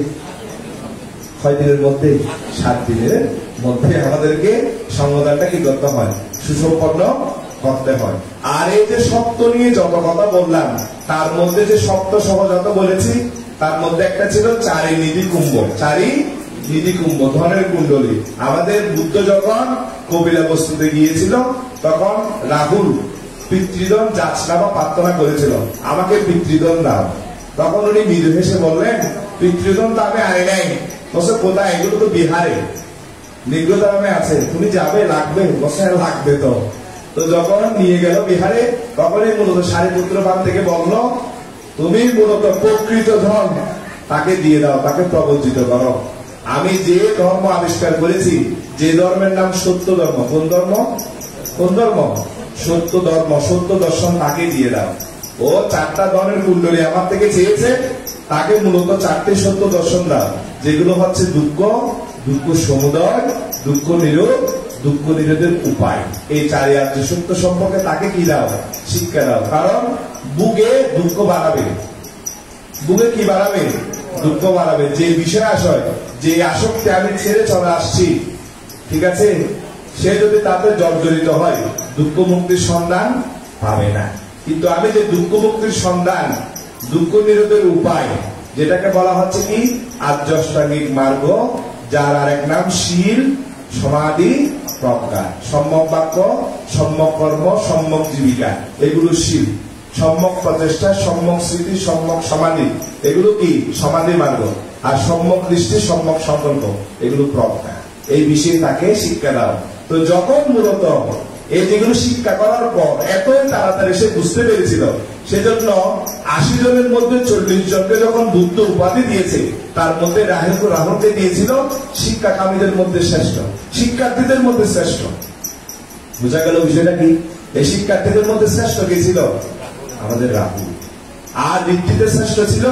7 দিনের মধ্যে আমাদেরকে সংগদানটা কি করতে হয়? সুসম্পন্ন করতে হয়। আর এই যে সত্য নিয়ে যত কথা বললাম, তার মধ্যে যে সত্য সহ যত বলেছি, তার মধ্যে একটা ছিল 4 নিধি কুম্ভ। 4 নিধি কুম্ভ, ধনের কুণ্ডলী। আমাদের বুদ্ধ যখন কপিলা বস্তুতে গিয়েছিল, তখন রাহুল পিতৃদন যাচনা বা প্রার্থনা করেছিল, আমাকে পিতৃদন দাও। তখন উনি মৃদু হেসে বললেন, পিতৃদন তো আমি আনি নাই। বসে কোথায়? এগুলো তো বিহারে নিগ্রোধামে আছে, তুমি যাবে? লাগবে? বসে লাগবে তো। তো যখন নিয়ে গেল বিহারে, তখনই মূলত সারিপুত্র বান থেকে বলল, তুমি মূলত প্রকৃত ধন তাকে দিয়ে দাও, তাকে প্রবর্তিত করো। আমি যে ধর্ম আবিষ্কার করেছি, যে ধর্মের নাম সত্য ধর্ম। কোন ধর্ম? সত্য ধর্ম, সত্য দর্শন, তাকে দিয়ে দাও। ও 4টা ধনের কুণ্ডলী আমার থেকে চেয়েছে, তাকে মূলত 4টে সত্য দর্শন দাও, যেগুলো হচ্ছে দুঃখ, দুঃখ সমুদয়, দুঃখ নিরোধ, দুঃখ নিরোধের উপায়। এই 4 আর্য সত্য সম্পর্কে তাকে কি দাও? শিক্ষা দাও। কারণ বুকে দুঃখ বাড়াবে, বুকে কি বাড়াবে? দুঃখ বাড়াবে। যে বিষয় আশয়, যে আসক্তি আমি ছেড়ে চলে আসছি, ঠিক আছে, সে যদি তাতে জর্জরিত হয়, দুঃখ মুক্তির সন্ধান পাবে না। কিন্তু আমি যে দুঃখ মুক্তির সন্ধান, দুঃখ নিরোধের উপায়, যেটাকে বলা হচ্ছে কি আর্যাষ্টাঙ্গিক মার্গ, যার আরেক নাম শীল, সমাধি, প্রজ্ঞা। সম্যক বাক্য, সম্যক কর্ম, সম্যক জীবিকা, এগুলো শীল। সম্যক প্রচেষ্টা, সম্যক স্মৃতি, সম্যক সমাধি, এগুলো কি সমাধি মার্গ। আর সম্যক দৃষ্টি, সম্যক সংকল্প, এগুলো প্রজ্ঞা। এই বিষয়ে তাকে শিক্ষা দাও। তো যখন মূলত এই যেগুলো শিক্ষা করার পর এতই তাড়াতাড়ি সে বুঝতে পেরেছিল, সেজন্য 80 জনের মধ্যে 40 জনকে যখন বুদ্ধ উপাধি দিয়েছে, তার মধ্যে রাহুলকে দিয়েছিল শিক্ষাকামীদের মধ্যে শ্রেষ্ঠ, শিক্ষার্থীদের মধ্যে শ্রেষ্ঠ। বুঝা গেল বিষয়টা কি? এই শিক্ষার্থীদের মধ্যে শ্রেষ্ঠ কে ছিল? আমাদের রাহুল। আর ঋত্বিতে শ্রেষ্ঠ ছিল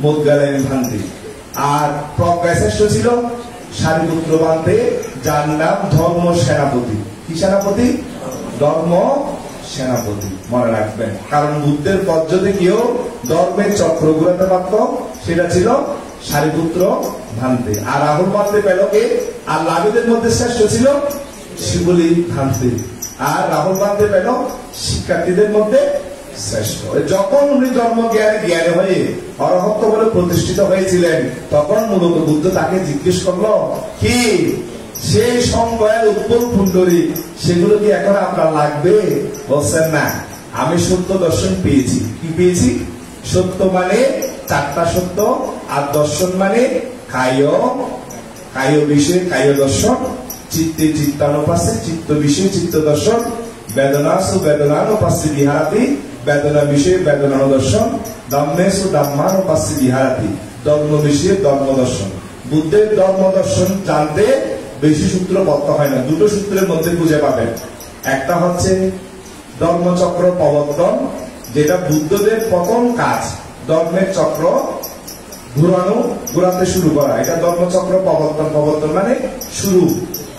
মোদ্গালাইন ভান্তি। আর প্রজ্ঞায় শ্রেষ্ঠ ছিল সারিপুত্র বান্তে, যার নাম ধর্ম সেনাপতি। কি সেনাপতি? ধর্ম সেনাপতি। মনে রাখবেন, কারণ বুদ্ধের পথ যদি কেউ ধর্মের চক্র ঘুরাতে পারত, সেটা ছিল সারিপুত্র ভান্তে। আর রাহুল ভান্তে পেল কে? আর লাভীদের মধ্যে শ্রেষ্ঠ ছিল শিবলি ভান্তে। আর রাহুল ভান্তে পেল শিক্ষার্থীদের মধ্যে শ্রেষ্ঠ। যখন উনি ধর্ম জ্ঞানী হয়ে অরহত্ত বলে প্রতিষ্ঠিত হয়েছিলেন, তখন মূলত বুদ্ধ তাকে জিজ্ঞেস করলো, কি সেই সংজ্ঞার উৎপল কুণ্ডলী, সেগুলো কি এখন আপনার লাগবে? বলছেন না, আমি সত্য দর্শন পেয়েছি। কি পেয়েছি? সত্য মানে 4টা সত্য, আর দর্শন মানে কায় বিষয়, কায় দর্শন, চিত্তে চিত্তানুপাস্যে চিত্ত বিষয়ে চিত্ত দর্শন, বেদনাসু বেদনানুপাস্যে বিহারাতি বেদনা বিষয়ে বেদনানুদর্শন, ধম্মেসু ধম্মানুপাস্যে বিহারাতি ধর্ম বিষয়ে ধর্ম দর্শন। বুদ্ধের ধর্ম দর্শন জানতে বেশি সূত্র পড়তে হয় না, দুটো সূত্রের মধ্যে খুঁজে পাবেন। একটা হচ্ছে ধর্মচক্র প্রবর্তন, যেটা বুদ্ধদের প্রথম কাজ, ধর্মের চক্র ঘুরাতে শুরু করা, এটা ধর্মচক্র প্রবর্তন মানে শুরু।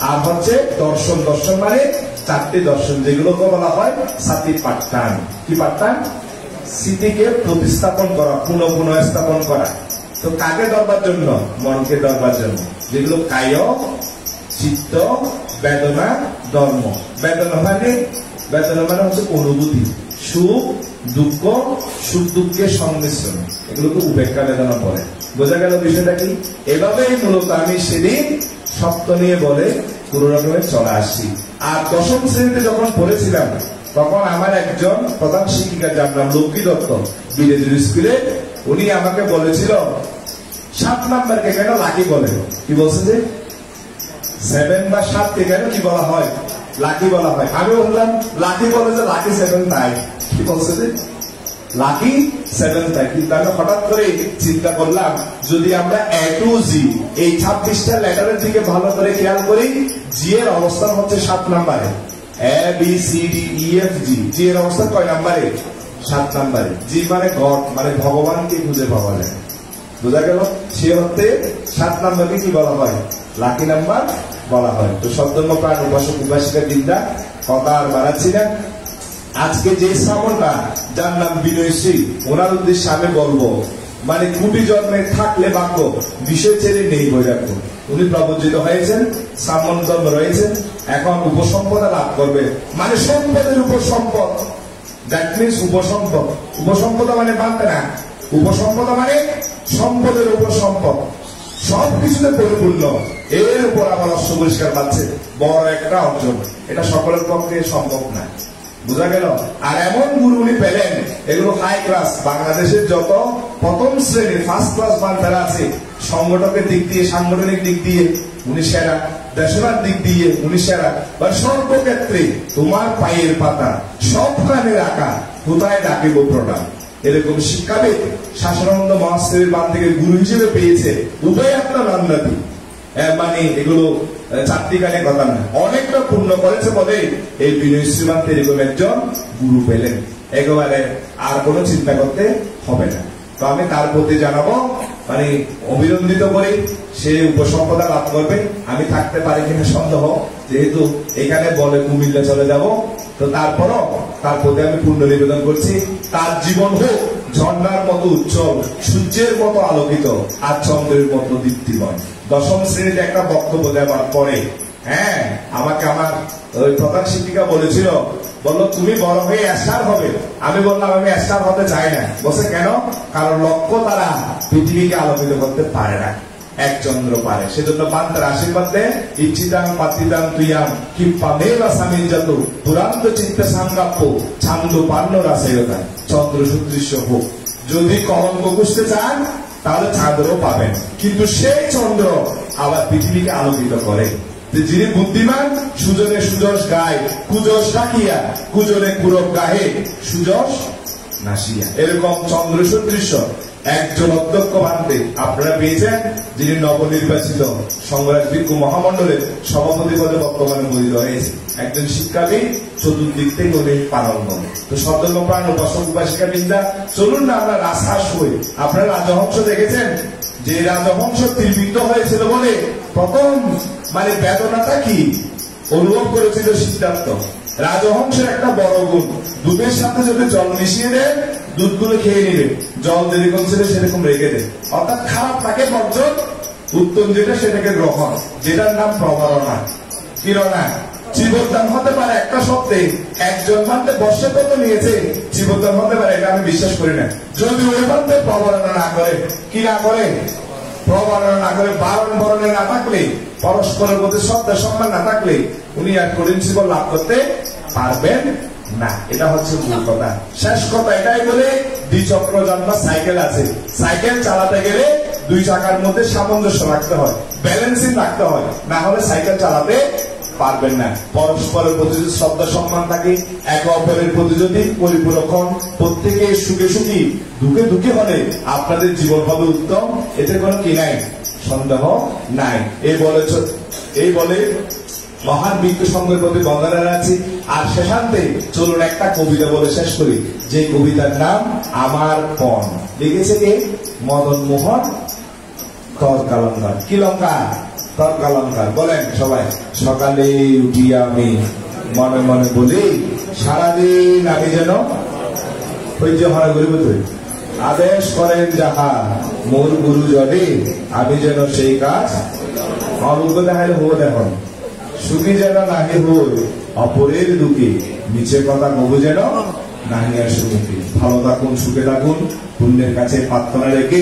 আর হচ্ছে দর্শন, দর্শন মানে চারটি দর্শন, যেগুলোকে বলা হয় সাতিপাট্টান। কি পাট্টান? স্মৃতিকে প্রতিস্থাপন করা, পুনঃ স্থাপন করা। তো কাকে ধরবার জন্য? মনকে ধরবার জন্য, যেগুলো কায় চিত্ত বেদনা ধর্ম। বেদনা মানে হচ্ছে অনুভূতি, সুখ দুঃখ, সুখ দুঃখের সংমিশ্রণ, এগুলোকে উপেক্ষা বেদনা বলে। বোঝা গেল বিষয়টা কি? এভাবেই মূলত আমি সেদিন সপ্ত নিয়ে বলে পুরো রকমের চলে আসছি। আর দশম শ্রেণীতে যখন পড়েছিলাম তখন আমার একজন প্রধান শিক্ষিকা, যার নাম লক্ষ্মী দত্ত, বিদেজুর স্কুলে, উনি আমাকে বলেছিল 7 নাম্বারকে কেন লাকি বলে। কি বলছে যে 7 বা 7 কে কেন কি বলা হয়? লাকি বলা হয়। আমি বললাম লাকি বলে যে লাকি 7 তাই। কি বলছে যে লাকি 7 তাই। কিন্তু আমি হঠাৎ করে চিন্তা করলাম, যদি আমরা A to G এই 26টা লেটারের দিকে ভালো করে খেয়াল করি, জি এর অবস্থান হচ্ছে 7 নাম্বারে। A B C D E F G, জি এর অবস্থান কয় নাম্বারে? 7 নাম্বারে। জি মানে গড, মানে ভগবানকে খুঁজে পাওয়া যায়। বোঝা গেল? সে অর্থে 7 নাম্বারকে কি বলা হয়? লাকি নাম্বার বলা হয়। তো সদ্যম্য প্রাণ উপাসক উপাসিকা বৃন্দা, কথা আর বাড়াচ্ছি না। আজকে যে শ্রাবণটা, যার নাম বিনয়শ্রী, ওনার উদ্দেশ্যে আমি বলবো, মানে কুটি জন্মে থাকলে বাক্য বিষয় ছেড়ে নেই বৈরাগ্য। উনি প্রবর্জিত হয়েছেন, শ্রাবণ জন্ম রয়েছেন, এখন উপসম্পদা লাভ করবে, মানে সম্পদের উপর সম্পদ। That means উপসম্পদ। উপসম্পদা মানে বাঁধবে না, উপসম্পদা মানে সম্পদের উপর সম্পদ, সবকিছুতে পরিপূর্ণ। এর উপর আমার অস্ত্র পরিষ্কার পাচ্ছে, বড় একটা অর্জন। এটা সকলের পক্ষে সম্ভব না। বোঝা গেল? আর এমন গুরু উনি পেলেন, এগুলো হাই ক্লাস। বাংলাদেশের যত প্রথম শ্রেণীর ফার্স্ট ক্লাস বান্ধবরা আছে, সংগঠকের দিক দিয়ে, সাংগঠনিক দিক দিয়ে উনি সেরা, দেশনার দিক দিয়ে উনি সেরা। বা সর্বক্ষেত্রে তোমার পায়ের পাতা সবখানে রাখা, কোথায় ডাকিব প্রণাম। এরকম শিক্ষাবিদ শাসনানন্দ মহাশ্রীর বান থেকে গুরু হিসেবে পেয়েছে। উভয় আপনার রান্নাতি, মানে এগুলো চারটিখানে কথা না, অনেকটা পূর্ণ করেছে বলে এই বিনয় শ্রীমান এরকম একজন গুরু পেলেন। একেবারে আর কোনো চিন্তা করতে হবে না। তো আমি তার প্রতি জানাবো, মানে অভিনন্দিত করি, সে উপসম্পদা লাভ করবে। আমি থাকতে পারি কিনা সন্দেহ, যেহেতু এখানে বলে কুমিল্লা চলে যাব। তো তারপরও তার প্রতি আমি পূর্ণ নিবেদন করছি, তার জীবন হোক ঝর্ণার মতো উজ্জ্বল, সূর্যের মতো আলোকিত, আর চন্দ্রের মতো দীপ্তিময়। দশম শ্রেণীতে একটা বক্তব্য দেওয়ার পরে আমাকে আমার ওই প্রধান শিক্ষিকা বলেছিল, বললো তুমি বড় হয়ে অ্যাস্টার হবে। আমি বললাম আমি অ্যাস্টার হতে চাই না। বলছে কেন? কারণ লক্ষ্য তারা পৃথিবীকে আলোকিত করতে পারে না, এক চন্দ্র পারে। সেজন্য পান্তার আশীর্বাদ দেয়, ইচ্ছিতাম পাতিতাম তুইয়াম কিপ্পা মেলা স্বামীর যত দুরান্ত চিত্তে সাংগাপ্য ছান্দ পান্ন রাসায়তা চন্দ্র সুদৃশ্য হোক। যদি কলঙ্ক বুঝতে চান তাহলে চাঁদরও পাবেন, কিন্তু সেই চন্দ্র আবার পৃথিবীকে আলোকিত করে। যিনি বুদ্ধিমান সুজনে সুযশ গায়, কুযশ রাখিয়া কুজনে কুরব গাহে সুযশ নাসিয়া। এরকম চন্দ্র সদৃশ্য একজন অধ্যক্ষ বানতে আপনারা পেয়েছেন, যিনি নবনির্বাচিত সংগ্রাজ ভিক্ষু মহামন্ডলের সভাপতি পদে বর্তমানে মনোনীত হয়েছে। একজন শিক্ষাবিদ, চতুর্দিক থেকে উনি পারঙ্গম। তো সদম্য প্রাণ উপাসক উপাসিকা বৃন্দা, চলুন না আমরা রাজহাঁস হই। আপনারা রাজহংস দেখেছেন, যে রাজহংস তীরবিদ্ধ হয়েছিল বলে প্রথম মানে বেদনাটা কি অনুভব করেছিল সিদ্ধার্থ। রাজহংসের একটা বড় গুণ, দুধের সাথে যদি জল মিশিয়ে দেয়, দুধগুলো খেয়ে নিবে, জল যেরকম ছিল সেরকম রেখে দেয়। অর্থাৎ খারাপ তাকে বর্জন, উত্তম যেটা সেটাকে গ্রহণ, যেটার নাম প্রবরণা। কিরণা জীবদান হতে পারে একটা শব্দে, একজন মানতে বর্ষে কত নিয়েছে জীবদান হতে পারে, এটা আমি বিশ্বাস করি না। যদি ওই মানতে প্রবরণা না করে, কি না করে, প্রবরণা না করে, বারণ বরণে না থাকলে, পরস্পরের প্রতি শ্রদ্ধা সম্মান না থাকলে উনি আর কঠিন জীবন লাভ করতে পারবেন না। এটা হচ্ছে মূল কথা। শেষ কথা এটাই বলে, দ্বিচক্র জন্ম সাইকেল আছে, সাইকেল চালাতে গেলে দুই চাকার মধ্যে সামঞ্জস্য রাখতে হয়, ব্যালেন্সিং রাখতে হয়, না হলে সাইকেল চালাতে পারবেন না। পরস্পরের প্রতি যদি শ্রদ্ধা সম্মান থাকে, একে অপরের প্রতি যদি পরিপূরক হন, প্রত্যেকে সুখে সুখী দুঃখে দুঃখী হলে আপনাদের জীবন হবে উত্তম, এতে কোনো কি নাই, সন্দেহ নাই। এই বলে মহান বিজ্ঞ সংঘের প্রতি বন্দনা রাখছি। আর শেষান্তে চলুন একটা কবিতা বলে শেষ করি, যে কবিতার নাম আমার পণ। লিখেছে কে? মদন মোহন তর্কালঙ্কার। কি লঙ্কার? তর্কালঙ্কার। বলেন সবাই। সকালে উঠিয়া আমি মনে মনে বলি, সারাদিন আমি যেন ঐক্য হরা গরিব আদেশ করেন যাহা মোর গুরুজনে, আমি যেন সেই কাজ অরূপ দেখাইলে হো দেখুন, সুখী যেন নাহি হই অপরের দুঃখী, নিচে কথা কবু যেন নাহি আর সুখী। ভালো থাকুন, সুখে থাকুন, পুণ্যের কাছে প্রার্থনা রেখে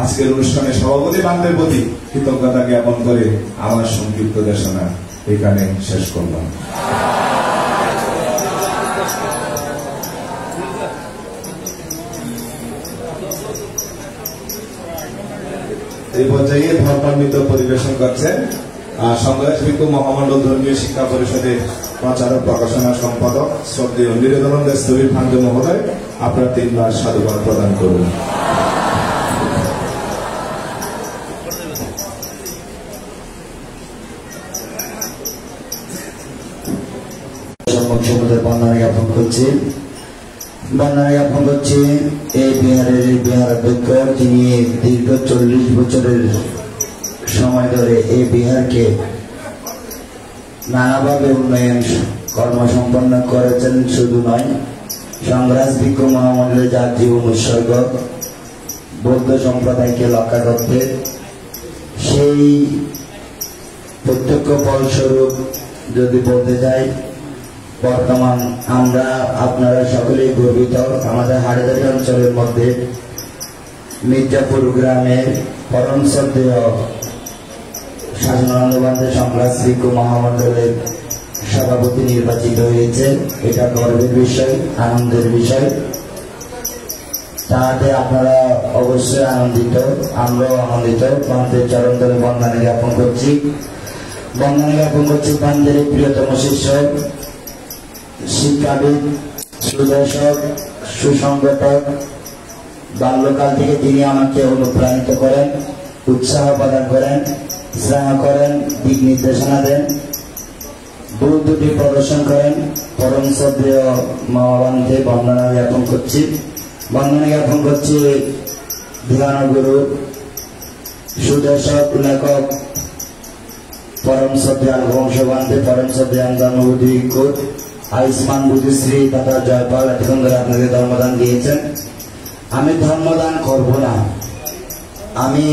আজকের অনুষ্ঠানে সভাপতি বান্ধবের প্রতি কৃতজ্ঞতা জ্ঞাপন করে আমার সংক্ষিপ্ত দেশনা এখানে শেষ করলাম। এই পর্যায়ে ধর্মান্বিত পরিবেশন করছেন সংগ্রাস ভিক্ষু মহামন্ডল ধর্মীয় শিক্ষা পরিষদের প্রচারক প্রকাশনা সম্পাদক শ্রদ্ধেয় নিরোধানন্দ স্থবির ভান্ডে মহোদয়। আপনার 3 বার সাধুবাদ প্রদান করুন। বন্দনা জ্ঞাপন করছি এই বিহারের বিহার অধ্যক্ষ, যিনি দীর্ঘ 40 বছরের সময় ধরে এই বিহারকে নানাভাবে উন্নয়ন কর্ম সম্পন্ন করেছেন। শুধু নয়, সংগ্রাস ভিক্ষু মহামন্ডলের যার জীবন উৎসর্গ বৌদ্ধ সম্প্রদায়কে রক্ষা করতে, সেই প্রত্যক্ষ ফলস্বরূপ যদি বলতে যাই, বর্তমান আমরা আপনারা সকলেই গর্বিত। আমাদের হাড়িদারি অঞ্চলের মধ্যে মির্জাপুর গ্রামের পরম শ্রদ্ধেয় শাসনানন্দ বান্ধব সংগ্রাস ভিক্ষু মহামন্ডলের সভাপতি নির্বাচিত হয়েছে। এটা গর্বের বিষয়, আনন্দের বিষয়। তাতে আপনারা অবশ্যই আনন্দিত, আমরাও আনন্দিত। বান্ধবের চরণ ধরে বন্দনা জ্ঞাপন করছি। বান্ধবের প্রিয়তম শিষ্য, শিক্ষাবিদ, সুদর্শক, সুসংগঠক, বাল্যকাল থেকে তিনি আমাকে অনুপ্রাণিত করেন, উৎসাহ প্রদান করেন, স্নেহ করেন, দিক নির্দেশনা দেন, দূর দুটি প্রদর্শন করেন। পরম শ্রদ্ধেয় মহাবান্ধে বন্দনা জ্ঞাপন করছি। ধ্যানগুরু, সুদর্শক, লেখক, পরম শ্রদ্ধেয় বংশবান্ধে, পরম শ্রদ্ধেয় ধর্মবুদ্ধি ভিক্ষুর আয়ুষ্মান বুদ্ধিশ্রী তথা জয়পাল এতক্ষণ ধরে আপনাকে ধর্মদান দিয়েছেন। আমি ধর্মদান করব না, আমি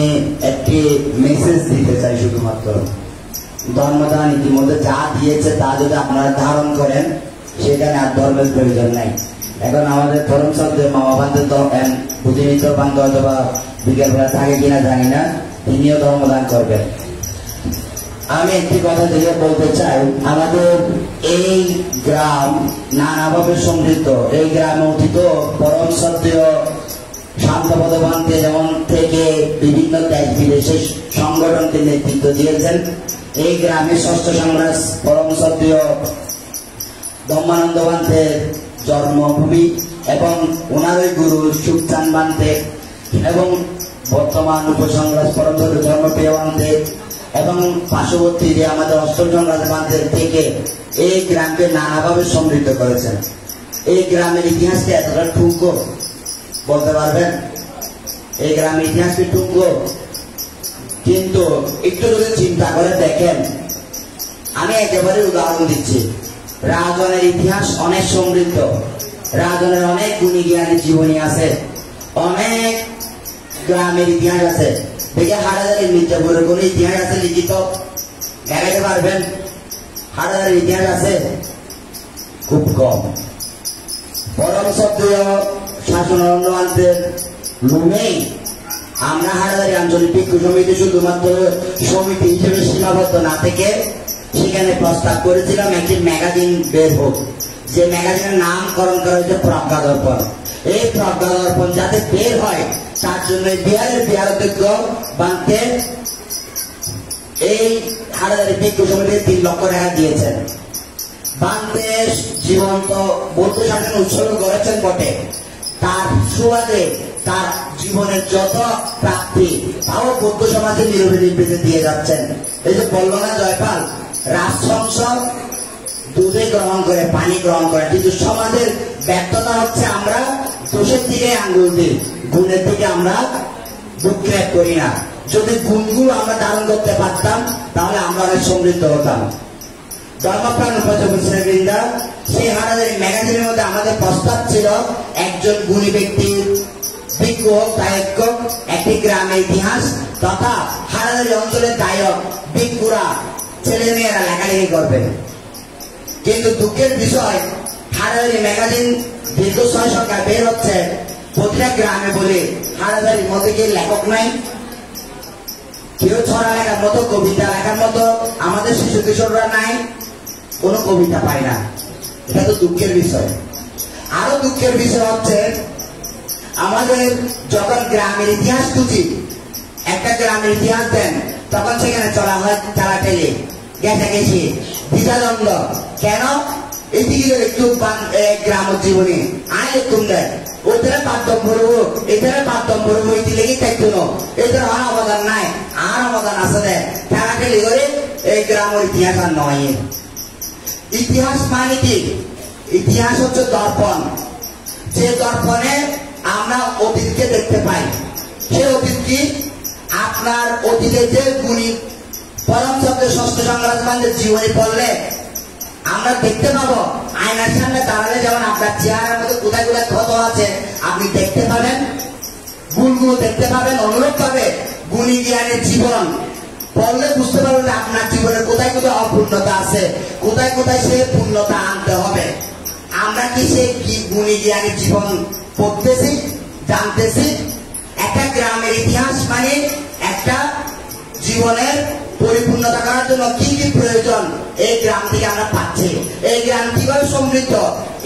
একটি মেসেজ দিতে চাই শুধুমাত্র। ধর্মদান ইতিমধ্যে যা দিয়েছে তা যদি আপনারা ধারণ করেন, সেখানে আর ধর্মের প্রয়োজন নাই। এখন আমাদের পরম শ্রদ্ধেয় মামা বান্ধব বুদ্ধিমিত্র বান্ধব অথবা বিকেলবেলা থাকে কিনা জানি না, তিনিও ধর্মদান করবেন। আমি একটি কথা দিয়ে বলতে চাই, আমাদের এই গ্রাম নানাভাবে সমৃদ্ধ। এই গ্রামে অতীত পরম শ্রদ্ধেয় শান্তপদ বান্ধে যেমন থেকে বিভিন্ন দেশ বিদেশের সংগঠনকে নেতৃত্ব দিয়েছেন। এই গ্রামে ষষ্ঠ সংগ্রাস পরম শ্রদ্ধেয় ধর্মানন্দ বান্ধের জন্মভূমি এবং ওনারই গুরু সুখচান বান্ধে এবং বর্তমান উপসংগ্রাস পরম শ্রদ্ধেয় ধর্মপ্রিয় বান্ধে এবং পার্শ্ববর্তী যে আমাদের অষ্টম সংগ্রাস বান্ধের থেকে এই গ্রামকে নানাভাবে সমৃদ্ধ করেছেন। এই গ্রামের ইতিহাসকে এতটা ঠুনকো বলতে পারবেন? এই গ্রামের ইতিহাসকে ঠুনকো, কিন্তু একটু যদি চিন্তা করে দেখেন, আমি একেবারে উদাহরণ দিচ্ছি। রাজনের ইতিহাস অনেক সমৃদ্ধ, রাজনের অনেক গুণী জ্ঞানী জীবনী আছে, অনেক গ্রামের ইতিহাস আছে। দেখে হাটাজারির মির্জাপুরের কোন ইতিহাস আছে লিখিত? দেখাতে পারবেন? হাটাজারির ইতিহাস আছে খুব কম। পরম শ্রদ্ধেয় শাসনানন্দ বান্ধের লুমেই আমরা হাটাজারি আঞ্চলিক ভিক্ষু সমিতি শুধুমাত্র সমিতি হিসেবে সীমাবদ্ধ না থেকে সেখানে প্রস্তাব করেছিলাম একটি ম্যাগাজিন বের হোক, যে ম্যাগাজিনের নামকরণ করা হয়েছে প্রজ্ঞা দর্পণ। এই প্রজ্ঞা দর্পণ যাতে বের হয় তার জন্য বিহারোদ্যোগ্য বানতে এই হাটাজারি ভিক্ষু সমিতি 3 লক্ষ টাকা দিয়েছেন। বানতে জীবন্ত বৌদ্ধ শাসন উৎসর্গ করেছেন বটে, তার সুবাদে তার জীবনের যত প্রাপ্তি তাও বৌদ্ধ সমাজের নির্বিঘ্নে দিয়ে যাচ্ছেন। এই যে বলল না জয়পাল, রাজবংশ দুধে গ্রহণ করে, পানি গ্রহণ করে, কিন্তু সমাজের ব্যর্থতা হচ্ছে আমরা দোষের দিকে আঙ্গুল দিই, গুণের দিকে আমরা ভ্রুক্ষেপ করি না। যদি গুণগুলো আমরা ধারণ করতে পারতাম তাহলে আমরা অনেক সমৃদ্ধ হতাম। ধর্মপ্রাণ উপযোগীবৃন্দা, সেই হাটাজারি ম্যাগাজিনের মধ্যে আমাদের প্রস্তাব ছিল একজন গুণী ব্যক্তির ভিক্ষু গায়ক একটি গ্রামের ইতিহাস তথা হাটাজারি অঞ্চলের গায়ক ভিক্ষুরা ছেলে মেয়েরা লেখালেখি করবে। কিন্তু দুঃখের বিষয় হাটাজারি ম্যাগাজিন দীর্ঘ 6 সংখ্যায় বের হচ্ছে, প্রতিটা গ্রামে বলে হাটাজারির মধ্যে কি লেখক নাই, কেউ ছড়া লেখার মতো, কবিতা লেখার মতো আমাদের শিশু কিশোররা নাই, কোনো কবিতা পায় না। এটা তো দুঃখের বিষয়। আরো দুঃখের বিষয় হচ্ছে আমাদের যখন গ্রামের ইতিহাস খুঁজি, একটা গ্রামের ইতিহাস দেন, তখন সেখানে চলা হয় চালাটেলি, গেছি দ্বিধাদ্বন্দ্ব। কেন এদিকে একটু গ্রাম জীবনে আয় একটু দেয়, ওইটারে পাঠ্যম পড়বো, এটারে পাঠ্যম পড়বো, এটি লেগে থাকতো না, এটার আর অবদান নাই, আর অবদান আছে দেয়, খেলাখেলি করে এই গ্রামের ইতিহাস আর নয়। ইতিহাস মানে কি? ইতিহাস হচ্ছে দর্পণ, যে দর্পণে আমরা অতীতকে দেখতে পাই। সে অতীত কি? আপনার অতীতে যে গুণী পরম সত্য ষষ্ঠ সংগ্রামের জীবনী পড়লে আমরা দেখতে পাবো, আয়নার সামনে দাঁড়ালে যেমন আপনার চেহারার মধ্যে কোথায় কোথায় ক্ষত আছে আপনি দেখতে পাবেন, গুণগুলো দেখতে পাবেন। অনুরূপ ভাবে গুণী জ্ঞানের জীবন পড়লে বুঝতে পারবেন যে আপনার জীবনের কোথায় কোথায় অপূর্ণতা আছে, কোথায় কোথায় সে পূর্ণতা আনতে হবে। আমরা কি সেই গুণী জ্ঞানের জীবন পড়তেছি, জানতেছি? একটা গ্রামের ইতিহাস মানে একটা জীবনের পরিপূর্ণতা করার জন্য কি কি প্রয়োজন এই গ্রাম থেকে আমরা পাচ্ছি, এই গ্রাম কিভাবে সমৃদ্ধ,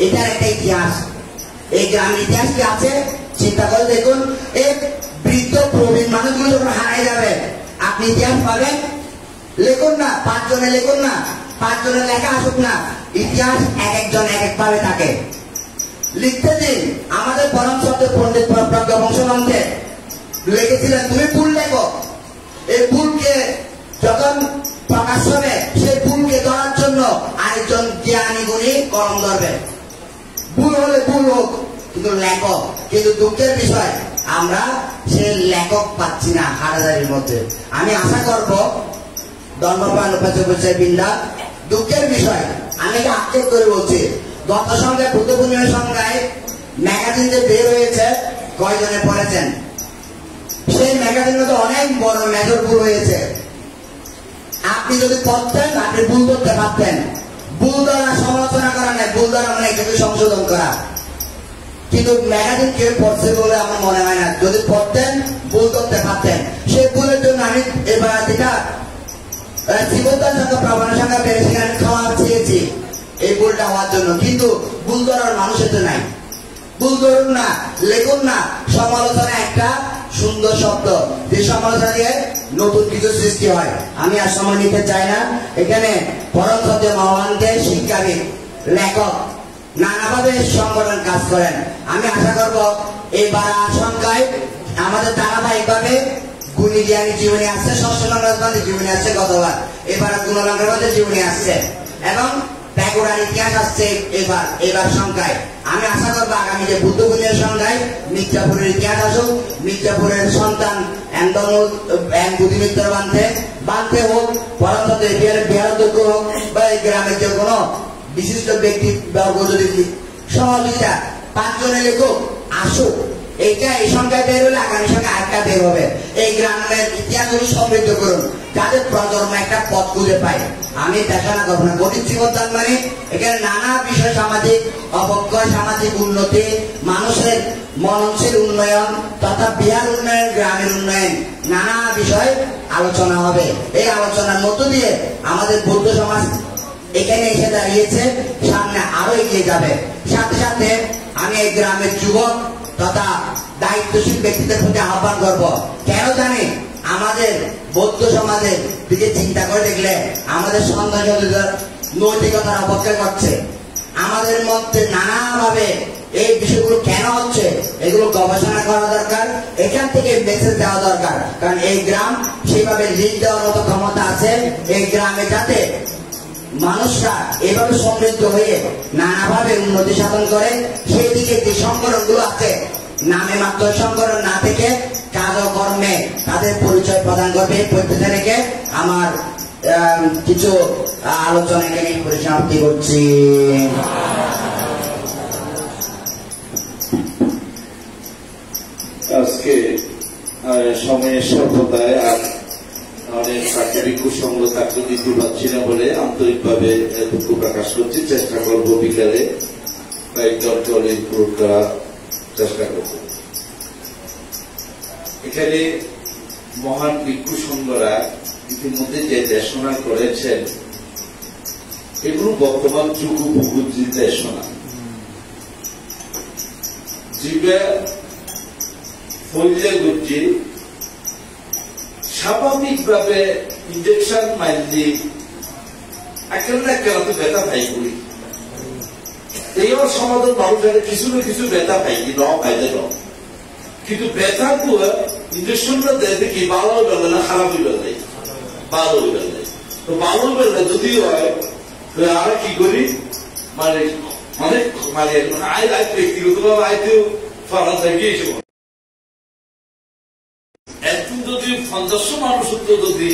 এটার একটা ইতিহাস। এই গ্রামের ইতিহাস কি আছে চিন্তা করে দেখুন। এই বৃদ্ধ প্রবীণ মানুষগুলো যখন হারাই যাবে আপনি ইতিহাস পাবেন? লেখুন না, 5 জনে লেখুন না, 5 জনের লেখা আসুক না, ইতিহাস এক একজন এক একভাবে থাকে। লিখতে দিন। আমাদের পরম সত্য পণ্ডিত প্রজ্ঞা বংশবন্ধে লিখেছিলেন তুমি ভুল লেখো, এই ভুলকে যখন প্রকাশ হবে সেই ভুলকে ধরার জন্য আরেকজন জ্ঞানী গুণী কলম ধরবে। ভুল হলে ভুল হোক, কিন্তু লেখক। কিন্তু দুঃখের বিষয় আমরা সে লেখক পাচ্ছি না হাটাজারির মধ্যে। আমি আশা করব ধর্মপ্রাণ উপাচার্যবৃন্দা, দুঃখের বিষয় আমি আক্ষেপ করে বলছি, গত সংখ্যায় বুদ্ধ পূর্ণিমার সংখ্যায় ম্যাগাজিন যে বের হয়েছে কয়জনে পড়েছেন? সেই ম্যাগাজিন মধ্যে অনেক বড় মেজর ভুল হয়েছে। আপনি যদি পড়তেন আপনি ভুল করতে পারতেন। ভুল দ্বারা সমালোচনা করা নেই, ভুল দ্বারা মানে কিছু সংশোধন করা। কিন্তু ম্যাগাজিন কেউ পড়ছে বলে আমার মনে হয় না। যদি পড়তেন ভুল করতে পারতেন। সেই ভুলের জন্য আমি এবার যেটা জীবনদার সংখ্যা প্রবণের সংখ্যা বেড়েছে আমি খাওয়া চেয়েছি এই ভুলটা হওয়ার জন্য, কিন্তু ভুল ধরার মানুষের তো নাই। ভুল ধরুন না, লেখুন না। সমালোচনা একটা সুন্দর শব্দ, যে সমালোচনা দিয়ে নতুন কিছু সৃষ্টি হয়। আমি আর সময় নিতে চাই না। এখানে পরম সত্য মহানদের শিক্ষাবিদ, লেখক নানাভাবে সংগঠন কাজ করেন। আমি আশা করব এবার আশঙ্কায় আমাদের ধারাবাহিকভাবে গুণী জ্ঞানী জীবনী আসছে, ষষ্ঠ সংগ্রামের জীবনী আসছে গতবার, এবার গুণলঙ্ঘের জীবনী আসছে এবং ব্যাকুড়ার ইতিহাস আসছে এবার সংখ্যায়। আমি আশা করবো আগামী যে বুদ্ধ পূর্ণিমার সংখ্যায় মির্জাপুরের ইতিহাস আসুক, মির্জাপুরের সন্তান বুদ্ধিমিত্র বানতে হোক, পরন্ত বিহারোদ্যোগ্য হোক, বা এই গ্রামের যে কোনো বিশিষ্ট ব্যক্তি বর্গ যদি সহযোগিতা 5 জনে লেখক আসুক, এইটা এই সংখ্যায় বের হলে আগামী সংখ্যা আরেকটা বের হবে। এই গ্রামের ইতিহাসগুলো সমৃদ্ধ করুন যাতে প্রজন্ম একটা পথ খুঁজে পায়। আমি দেখানো করবো না গরিব জীবনদান মানে এখানে নানা বিষয়, সামাজিক অবক্ষয়, সামাজিক উন্নতি, মানুষের মননশীল উন্নয়ন তথা বিহার উন্নয়ন, গ্রামের উন্নয়ন, নানা বিষয় আলোচনা হবে। এই আলোচনার মধ্য দিয়ে আমাদের বৌদ্ধ সমাজ এখানে এসে দাঁড়িয়েছে, সামনে আরো এগিয়ে যাবে। সাথে সাথে আমি এই গ্রামের যুবক তথা দায়িত্বশীল ব্যক্তিদের প্রতি আহ্বান করব। কেন জানি আমাদের বৌদ্ধ সমাজের দিকে চিন্তা করে দেখলে আমাদের সন্তান নৈতিকতার অপেক্ষা করছে। আমাদের মধ্যে নানাভাবে এই বিষয়গুলো কেন হচ্ছে এগুলো গবেষণা করা দরকার, এখান থেকে মেসেজ দেওয়া দরকার। কারণ এই গ্রাম সেইভাবে লিড দেওয়ার মতো ক্ষমতা আছে এই গ্রামে, যাতে মানুষরা এভাবে সমৃদ্ধ হয়ে নানাভাবে উন্নতি সাধন করে। সেই দিকে যে সংগঠন গুলো আছে নামে মাত্র সংগঠন না থেকে কাজ ও কর্মে তাদের পরিচয় প্রদান করবে। প্রত্যেকে রেখে আমার কিছু আলোচনা এখানে পরিসমাপ্তি করছি। আজকে সময়ের স্বল্পতায় আর অনেক প্রাকৃতিক কুসঙ্গ থাকতে দিতে পারছি না বলে আন্তরিকভাবে দুঃখ প্রকাশ করছি। চেষ্টা করবো বিকালে কয়েকজন জলের পুরোটা চেষ্টা করব। এখানে মহান ভিক্ষু সংঘরা ইতিমধ্যে যে দেশনা করেছেন এগুলো বর্তমান যুগ উপযোগী দেশনা, যেটা ফলে করছে স্বাভাবিকভাবে ইঞ্জেকশন মারলে একেবারে একেবারে ব্যথা পাই করি। এই সমাজের মানুষের কিছু না কিছু ব্যথা পাই কি ফাইদে ন, কিন্তু ব্যথা তো ইঞ্জেকশনটা দেয় কি ভালো হয়ে না খারাপ হয়ে গেল, ভালো হয়ে গেল। তো ভালো হয়ে গেলে যদি হয় আর কি করি মানে মানে মানে আয় আয় ব্যক্তিগতভাবে আয়তেও ফরান্সায় গিয়েছে। এখন যদি ৫০ মানুষ উত্তর যদি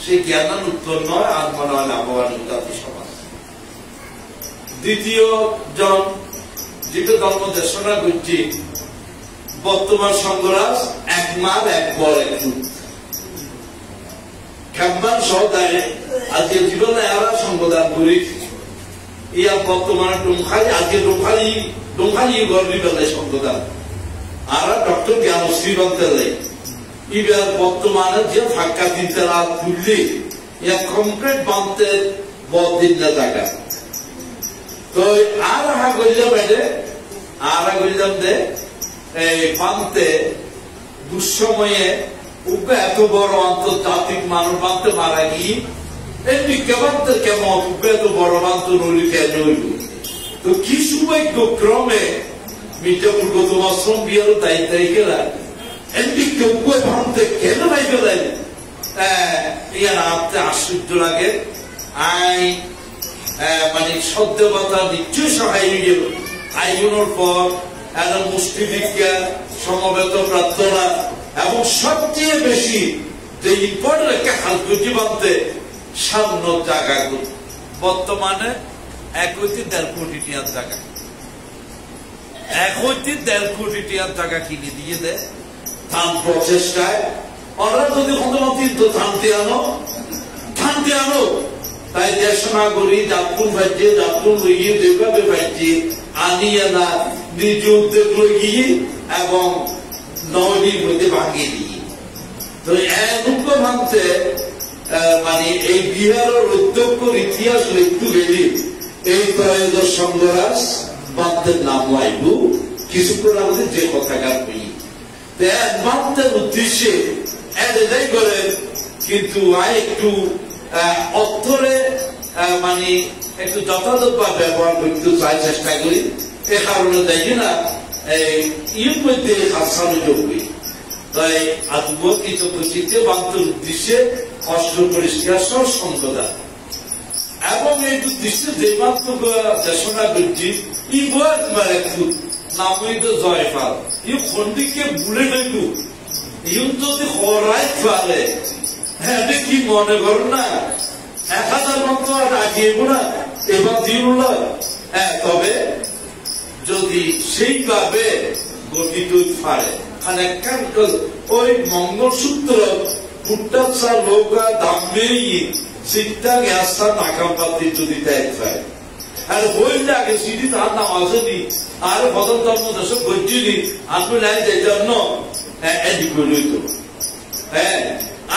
সেই জ্ঞান উত্তর নয় আর মনে হয় লাভবান জাতি সমাজ। দ্বিতীয় জন যেটা ধর্ম দেশনা করছি বর্তমান সংঘরাজ এক মার এক বর এক খাম্বান সহদায় আজকে জীবনে এরা সংবিধান করি ইয়া বর্তমানে ডোমখালি আজকে ডোমখালি গর্বী বেলায় সংবিধান আর ডক্টর জ্ঞান শ্রীবন্তের এবার বর্তমানে যে ফাঁকা তিনটা রাত তুললি ইয়া কমপ্লিট বাঁধতে বদিন না জায়গা। তো আর হা করলাম এটা আর করলাম যে এই বাঁধতে দুঃসময়ে উবে এত বড় আন্তর্জাতিক মানুষ বাঁধতে মারা গিয়ে এমনি কেবান্তে কেমন উবে এত বড় বাঁধতে নইলি কেন হইল। তো কি সৌভাগ্য ক্রমে মির্জাপুর গৌতম আশ্রম বিহারও দায়িত্ব গেলা এমনি কেউ ভাবতে কেন ভাই গেলেন ইয়ার আপতে আশ্চর্য লাগে। আই মানে সদ্যবতা নিশ্চয় সহায় হয়ে গেল। আইগুলোর পর একটা মুষ্টি বিজ্ঞান সমবেত প্রার্থনা এবং সবচেয়ে বেশি যে ইম্পর্টেন্ট একটা হালকুটি বানতে সামনে জায়গা বর্তমানে 1.5 কোটি টিয়ার জায়গা 1.5 কোটি টিয়ার জায়গা কিনে দিয়ে দেয় ধান প্রচেষ্টায়। ওরা যদি কিন্তু থানতে আনো তাই দেশনা করি যাত্রুন ভাইছে যাত্রুন লইয়ে যেভাবে ভাইছে আনিয়ে না নিজ উদ্যোগ লইয়ে এবং নদীর মধ্যে ভাঙিয়ে দিয়ে। তো এমন ভাঙতে মানে এই বিহারের অধ্যক্ষর ইতিহাস একটু গেলি এই ত্রয়োদশ সংঘরাজ বান্তের নাম আইব কিছুক্ষণ আমাদের যে কথাকার হই বান্তের উদ্দেশ্যে এটাই করে। কিন্তু একটু অর্থরে মানে একটু যথাযথ ব্যবহার করতে চাই চেষ্টা করি। এ কারণে দেখি না এর মধ্যে হাসানো যোগ্য তাই আত্মকিত চিত্তে বান্তের উদ্দেশ্যে অস্ত্র পরিষ্কার সংসদা এবং এই উদ্দেশ্যে যে মাত্র দেশনা করছি ইবার একটু নামিত জয়ফাল ই খন্ডিকে বুড়ে নেব ইউ যদি হরাই পারে হ্যাঁ কি মনে করো না 1000 মতো আগিয়ে না এবার দিন হ্যাঁ। তবে যদি সেইভাবে গঠিত পারে ওই মঙ্গলসূত্র পুট্টাচ্ছা লোকা দামে চিন্তা গ্যাসটা নাকামপাতি যদি ত্যাগ পায় আর বইটা আগে সিডি তার নাম আসেনি আর বদল ধর্ম দেশ গজ্জিনি আসবে নাই যে জন্য এদিক লইত হ্যাঁ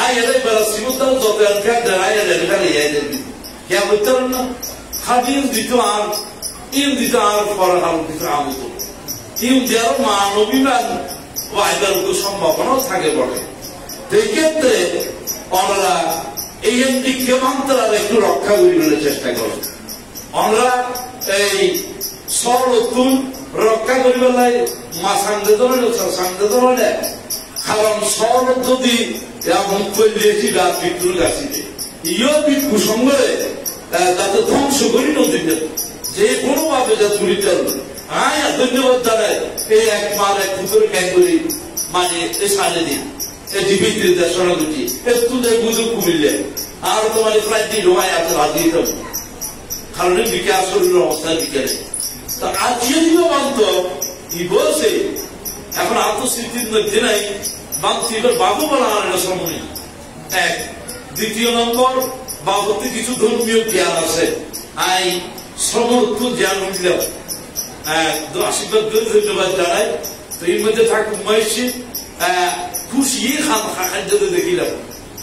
আয় এরাই বেলা শ্রীমন্তার যত এলাকা দেয় এলাকা ইয়ে দেবি কে বলতে না খাদি দিত আর ইন দিত আর পরে দিত আমত কিন্তু আরো মানবিমান ওয়াইবার সম্ভাবনাও থাকে বটে। এই ক্ষেত্রে আমরা এই দিককে মন্ত্রার একটু রক্ষা করিবার চেষ্টা করি। আমরা এই সরলতুন রক্ষা করিবার মা সাংদে ধরে কারণ সরল যদি এমন করলেছি গাছ বিদ্যুৎ গাছিতে ইও বিক্ষু সঙ্গে তাতে ধ্বংস করি নদীতে যে কোনো ভাবে যা তুলিতে ধন্যবাদ জানাই এই এক মার এক পুকুরে ক্যাং করি মানে সাড়ে দিন জীবিত দেশনা দুটি একটু বুঝু কুমিল্লে আর তোমার প্রায় 3 রোমায় এত রাজি কারণ বিকাশ শরীরের অবস্থা বিকেলে তা আজকে মানত ই বলছে এখন আত্মস্মৃতির মধ্যে নাই মানছি এবার বাবু বলা সময় এক। দ্বিতীয় নম্বর বাবুতে কিছু ধর্মীয় জ্ঞান আছে আই সমর্থ জ্ঞান উঠলাম আশীর্বাদ ধন্যবাদ জানাই। তো এর মধ্যে থাকুক মহিষী খুশি খান খাদ্যতে দেখিলাম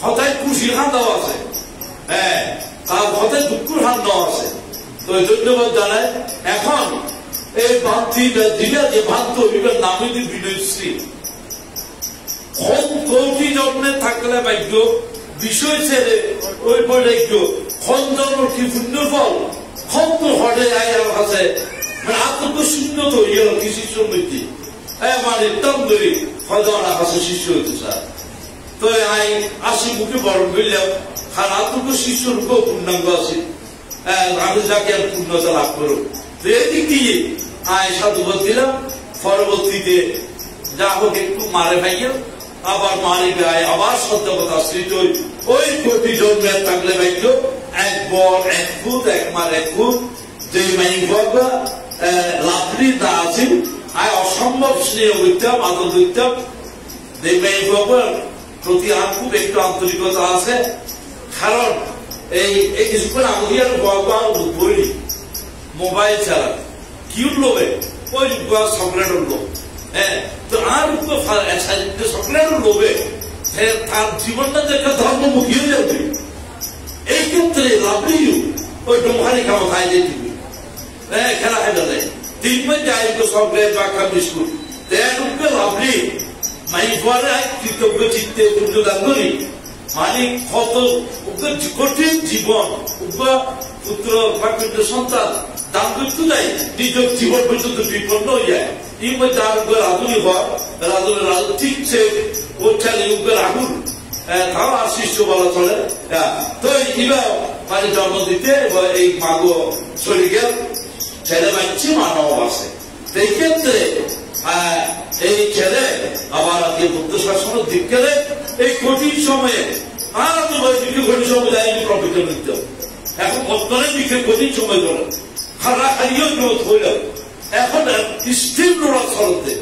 হঠাৎ খুশি খান দেওয়া আছে তার হঠাৎ দুঃখুর খান দেওয়া আছে। তো ধন্যবাদ জানাই। এখন এই ভান্তি দিলা যে ভান্ত এবার নামে যে বিনয়শ্রী কোটি জন্মে থাকলে ভাগ্য বিষয় ছেড়ে ওই বলে খন্দন কি শূন্য ফল খন্দ হটে আয়ার আছে মানে আত্মক শূন্য তো ইয়ে কি শিষ্যর মধ্যে মানে তন্দরি হজনা আছে শিষ্য হইতে স্যার। তো আই আসি মুখে বরণ করলাম কারণ আত্মক শিষ্যর উপর পূর্ণাঙ্গ আছে আমি যাকে আর পূর্ণতা লাভ করো। তো এদিক দিয়ে আয় সাধুবাদ দিলাম। পরবর্তীতে যা হোক একটু মারে ভাইয়া আবার মারে গায়ে আবার সত্যবতা আশ্রিত ওই কোটি জন্মে থাকলে ভাইল এক বর এক ফুট এক মার এক ফুট যে মাই বাবা লাভলি তা আছে আয় অসম্ভব স্নেহ করতাম আদর করতাম যে মাই বাবার প্রতি আর খুব একটু আন্তরিকতা আছে। কারণ এই কিছুক্ষণ আমি আর বাবা বলি মোবাইল ছাড়া কি লোভে ওই চকলেটের লোভ তো আর চকলেটের লোভে তার জীবনটা যে একটা ধর্মমুখী হয়ে যাবে। এই ক্ষেত্রে লাভলি ওই ডোমহারি খাওয়া খাই দিয়ে দিবি খেলা খাই যাবে 3 মাস যাই তো চকলেট বা একটা বিস্কুট তে লাভলি মাই পরে কৃতজ্ঞ চিত্তে দান করি মানে কত কঠিন জীবন পুত্র বা সন্তান দান করতে নাই নিজের জীবন পর্যন্ত বিপন্ন হয়ে যায়। এই মধ্যে আর রাধুনি হয় রাধুনি ঠিক সে ওঠালে রাহুল তাও আর শিষ্য বলা চলে। তো এবার মানে জন্ম দিতে এই মাগো চলে গেল ছেলে বাচ্চি মানব আছে। এই ক্ষেত্রে এই ছেলে আবার আজকে বুদ্ধ শাসনের দিক গেলে এই কঠিন সময়ে আর কঠিন সময় যায়নি প্রকৃত নৃত্য এখন বর্তমানের দিকে কঠিন সময় ধরে হারিও গ্রোথ হইল এখন স্থির নোড়া ছড়তে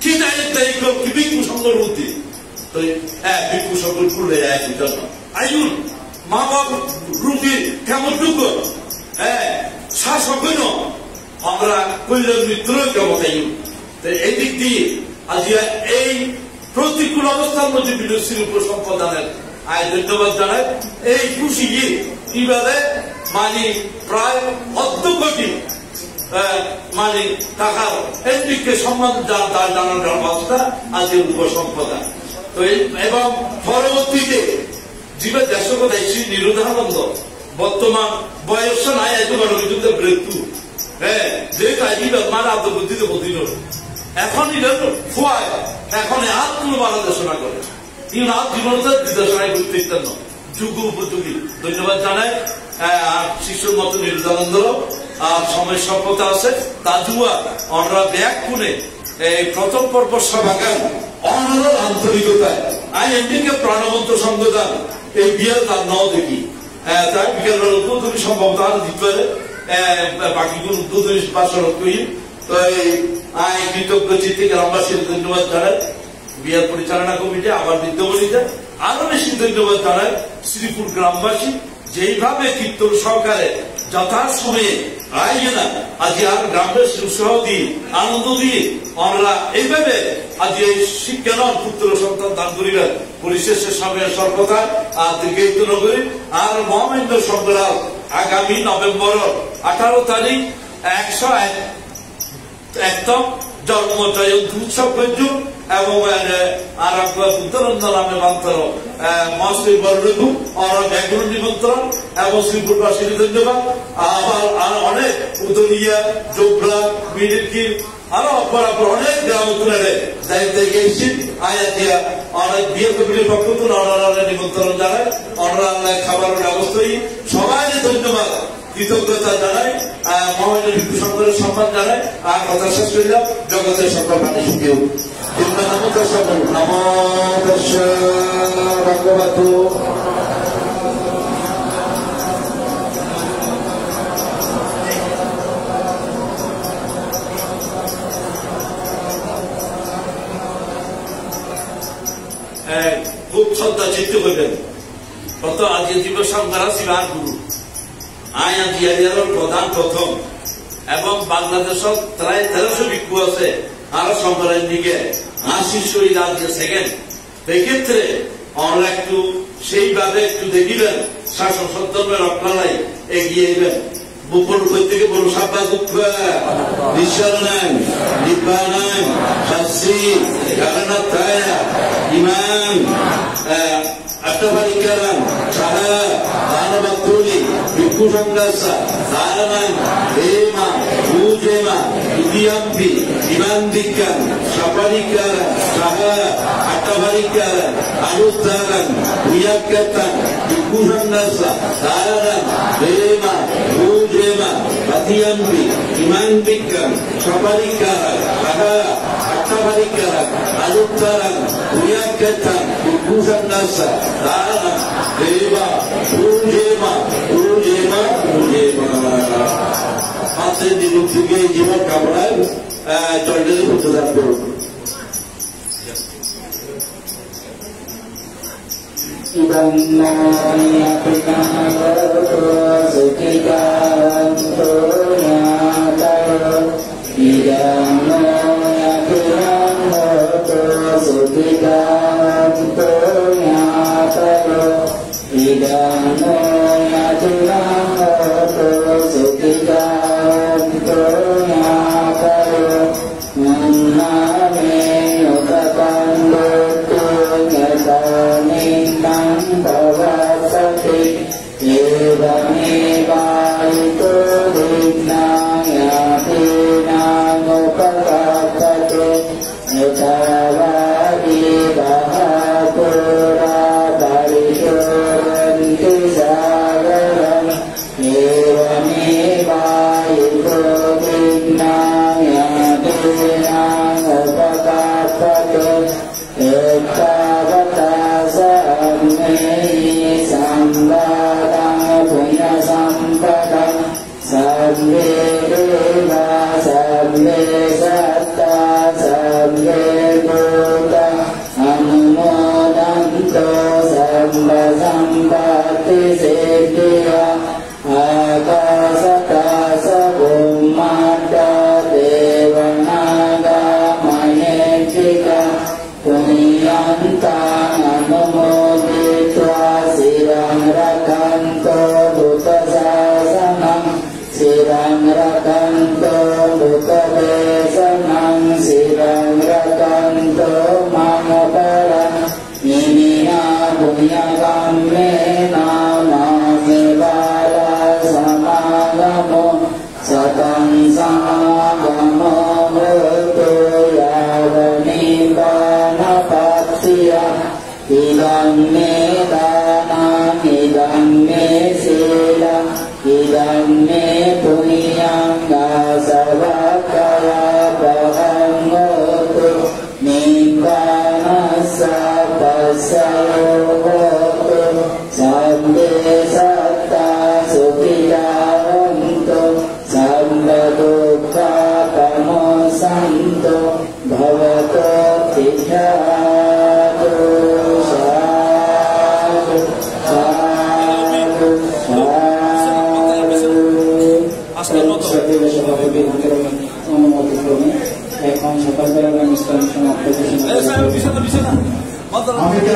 কি জানেন তাই কি বিক্ষু সংকর বুদ্ধি তো বিক্ষু সংকর খুলে যায় জন্য আইন মা বাপ রুগীর কেমন টুক শাসক হইল আমরা কইলের মিত্র কেমন আইন এই দিক দিয়ে আজ এই প্রতিকূল অবস্থার মধ্যে বিনয়শ্রীর উপসম্পদানের আয় ধন্যবাদ জানাই। এই খুশি কিভাবে মানে প্রায় 1 কোটি মানে টাকার এদিকে সম্মান জানানোর ব্যবস্থা আজকে উপসম্পদা। তো এবং পরবর্তীতে জীবে দেশকতা শ্রী নিরুদ্ধানন্দ বর্তমান বয়স নাই একেবারে বিদ্যুৎ মৃত্যু যে কাজীবে মানে আত্মবুদ্ধিতে বদিল এখন ফুয়ায় এখন আর কোন বাংলাদেশনা করে জীবনতার নির্দেশনায় গুরুত্ব যুগ উপযোগী ধন্যবাদ জানাই। আর শিশুর মতো নিরুদ্ধানন্দ আর সময় সভ্যতা আছে তাজুয়া আমরা ব্যাগ কোনে এই প্রথম পর্ব সভাগান অনর আন্তরিকতায় আই এমডিকে প্রাণবন্ত সংগঠন এই বিয়ের তার ন দেখি তাই বিকেল উদ্বোধনী সম্ভবতা দিতে বাকিগুলো উদ্বোধনী বাসর করি। তো এই কৃতজ্ঞ চিত্তে গ্রামবাসীর ধন্যবাদ জানাই। বিয়ার পরিচালনা কমিটি আবার বিদ্যাবলীতে আরো বেশি ধন্যবাদ জানাই। শ্রীপুর গ্রামবাসী যেইভাবে কীর্তন সহকারে যথাসময়ে আয়োজনা আজ আর গ্রামবাসী উৎসাহ দিয়ে আনন্দ দিয়ে আমরা এইভাবে আজ এই শিক্ষানন পুত্র সন্তান দান করিবেন পরিশেষের সময়ের সর্বদা আর দীর্ঘায়িত নগরী আর মহামেন্দ্র সংগ্রাম আগামী নভেম্বর 18 তারিখ 101 জন্ম জয়ন্তী উৎসব করছু এবং আর উত্তরন্ধ নামে মান্তর মহাশ্রী বরণু আর ব্যাকরণ নিমন্ত্রণ এবং শ্রীপুরবাসী ধন্যবাদ। আবার অনেক উদলিয়া জোবরা মিডিকির আরো অপরাপর অনেক গ্রাম তুলে দায়িত্বে গেছি আয়া দিয়া অনেক বিয়ে কমিটির পক্ষ থেকে অনারারে নিমন্ত্রণ জানায়, অনারালে খাবারের ব্যবস্থায় সবাই ধন্যবাদ কৃতজ্ঞতা জানাই, মহামান্য ভিক্ষু সংঘের সম্মান জানাই। আর কথা শেষ করলাম, জগতের সকল মানুষ কেউ ভগবতু খুব শ্রদ্ধা চিত্ত করবেন। কত আজকে দিবস সংখ্যা শিবার গুরু আয়া জিয়ারিয়ার প্রধান প্রথম এবং বাংলাদেশত প্রায় 1300 ভিক্ষু আছে আরো সংখ্যার দিকে 80 শহীদ আজকে সেকেন্ড। এক্ষেত্রে আমরা একটু সেইভাবে একটু দেখিবেন শাসন সদ্যমের আপনারাই এগিয়ে এবেন। বুকুর থেকে বড় সাব্বা দুঃখ ঈশ্বর নাম নিব্বা নাম শাস্ত্রী জগন্নাথ রায়া ইমাম আট্টাবারিকারাম সাহা দানবাতুলি ভিক্ষু সংঘাসা ধারণাম হেমা ভূজেমা ইদিয়াম্পি ইমান বিজ্ঞান সাপারিকারা সাহা আট্টাবারিকারা আলুদ্দারাম ভুয়াক্কাতাম ভিক্ষু সংঘাসা ধারণাম হেমা ভূজেমা ইদিয়াম্পি ইমান বিজ্ঞান সাপারিকারা সাহা আট্টাবারিকারা আলুদ্দারাম ভুয়াক্কাতাম ভিক্ষু সংঘাসা ধারণাম হেমা ভূজেমা ভূজেমা ভূজেমা। হাতে দিন থেকে জীবন কামড়ায় চন্ডের প্রদান করুন।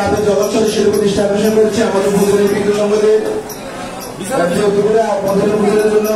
আমি জগৎ প্রতিষ্ঠা আকর্ষণ করছি আমাদের ভিক্ষু সংঘের জন্য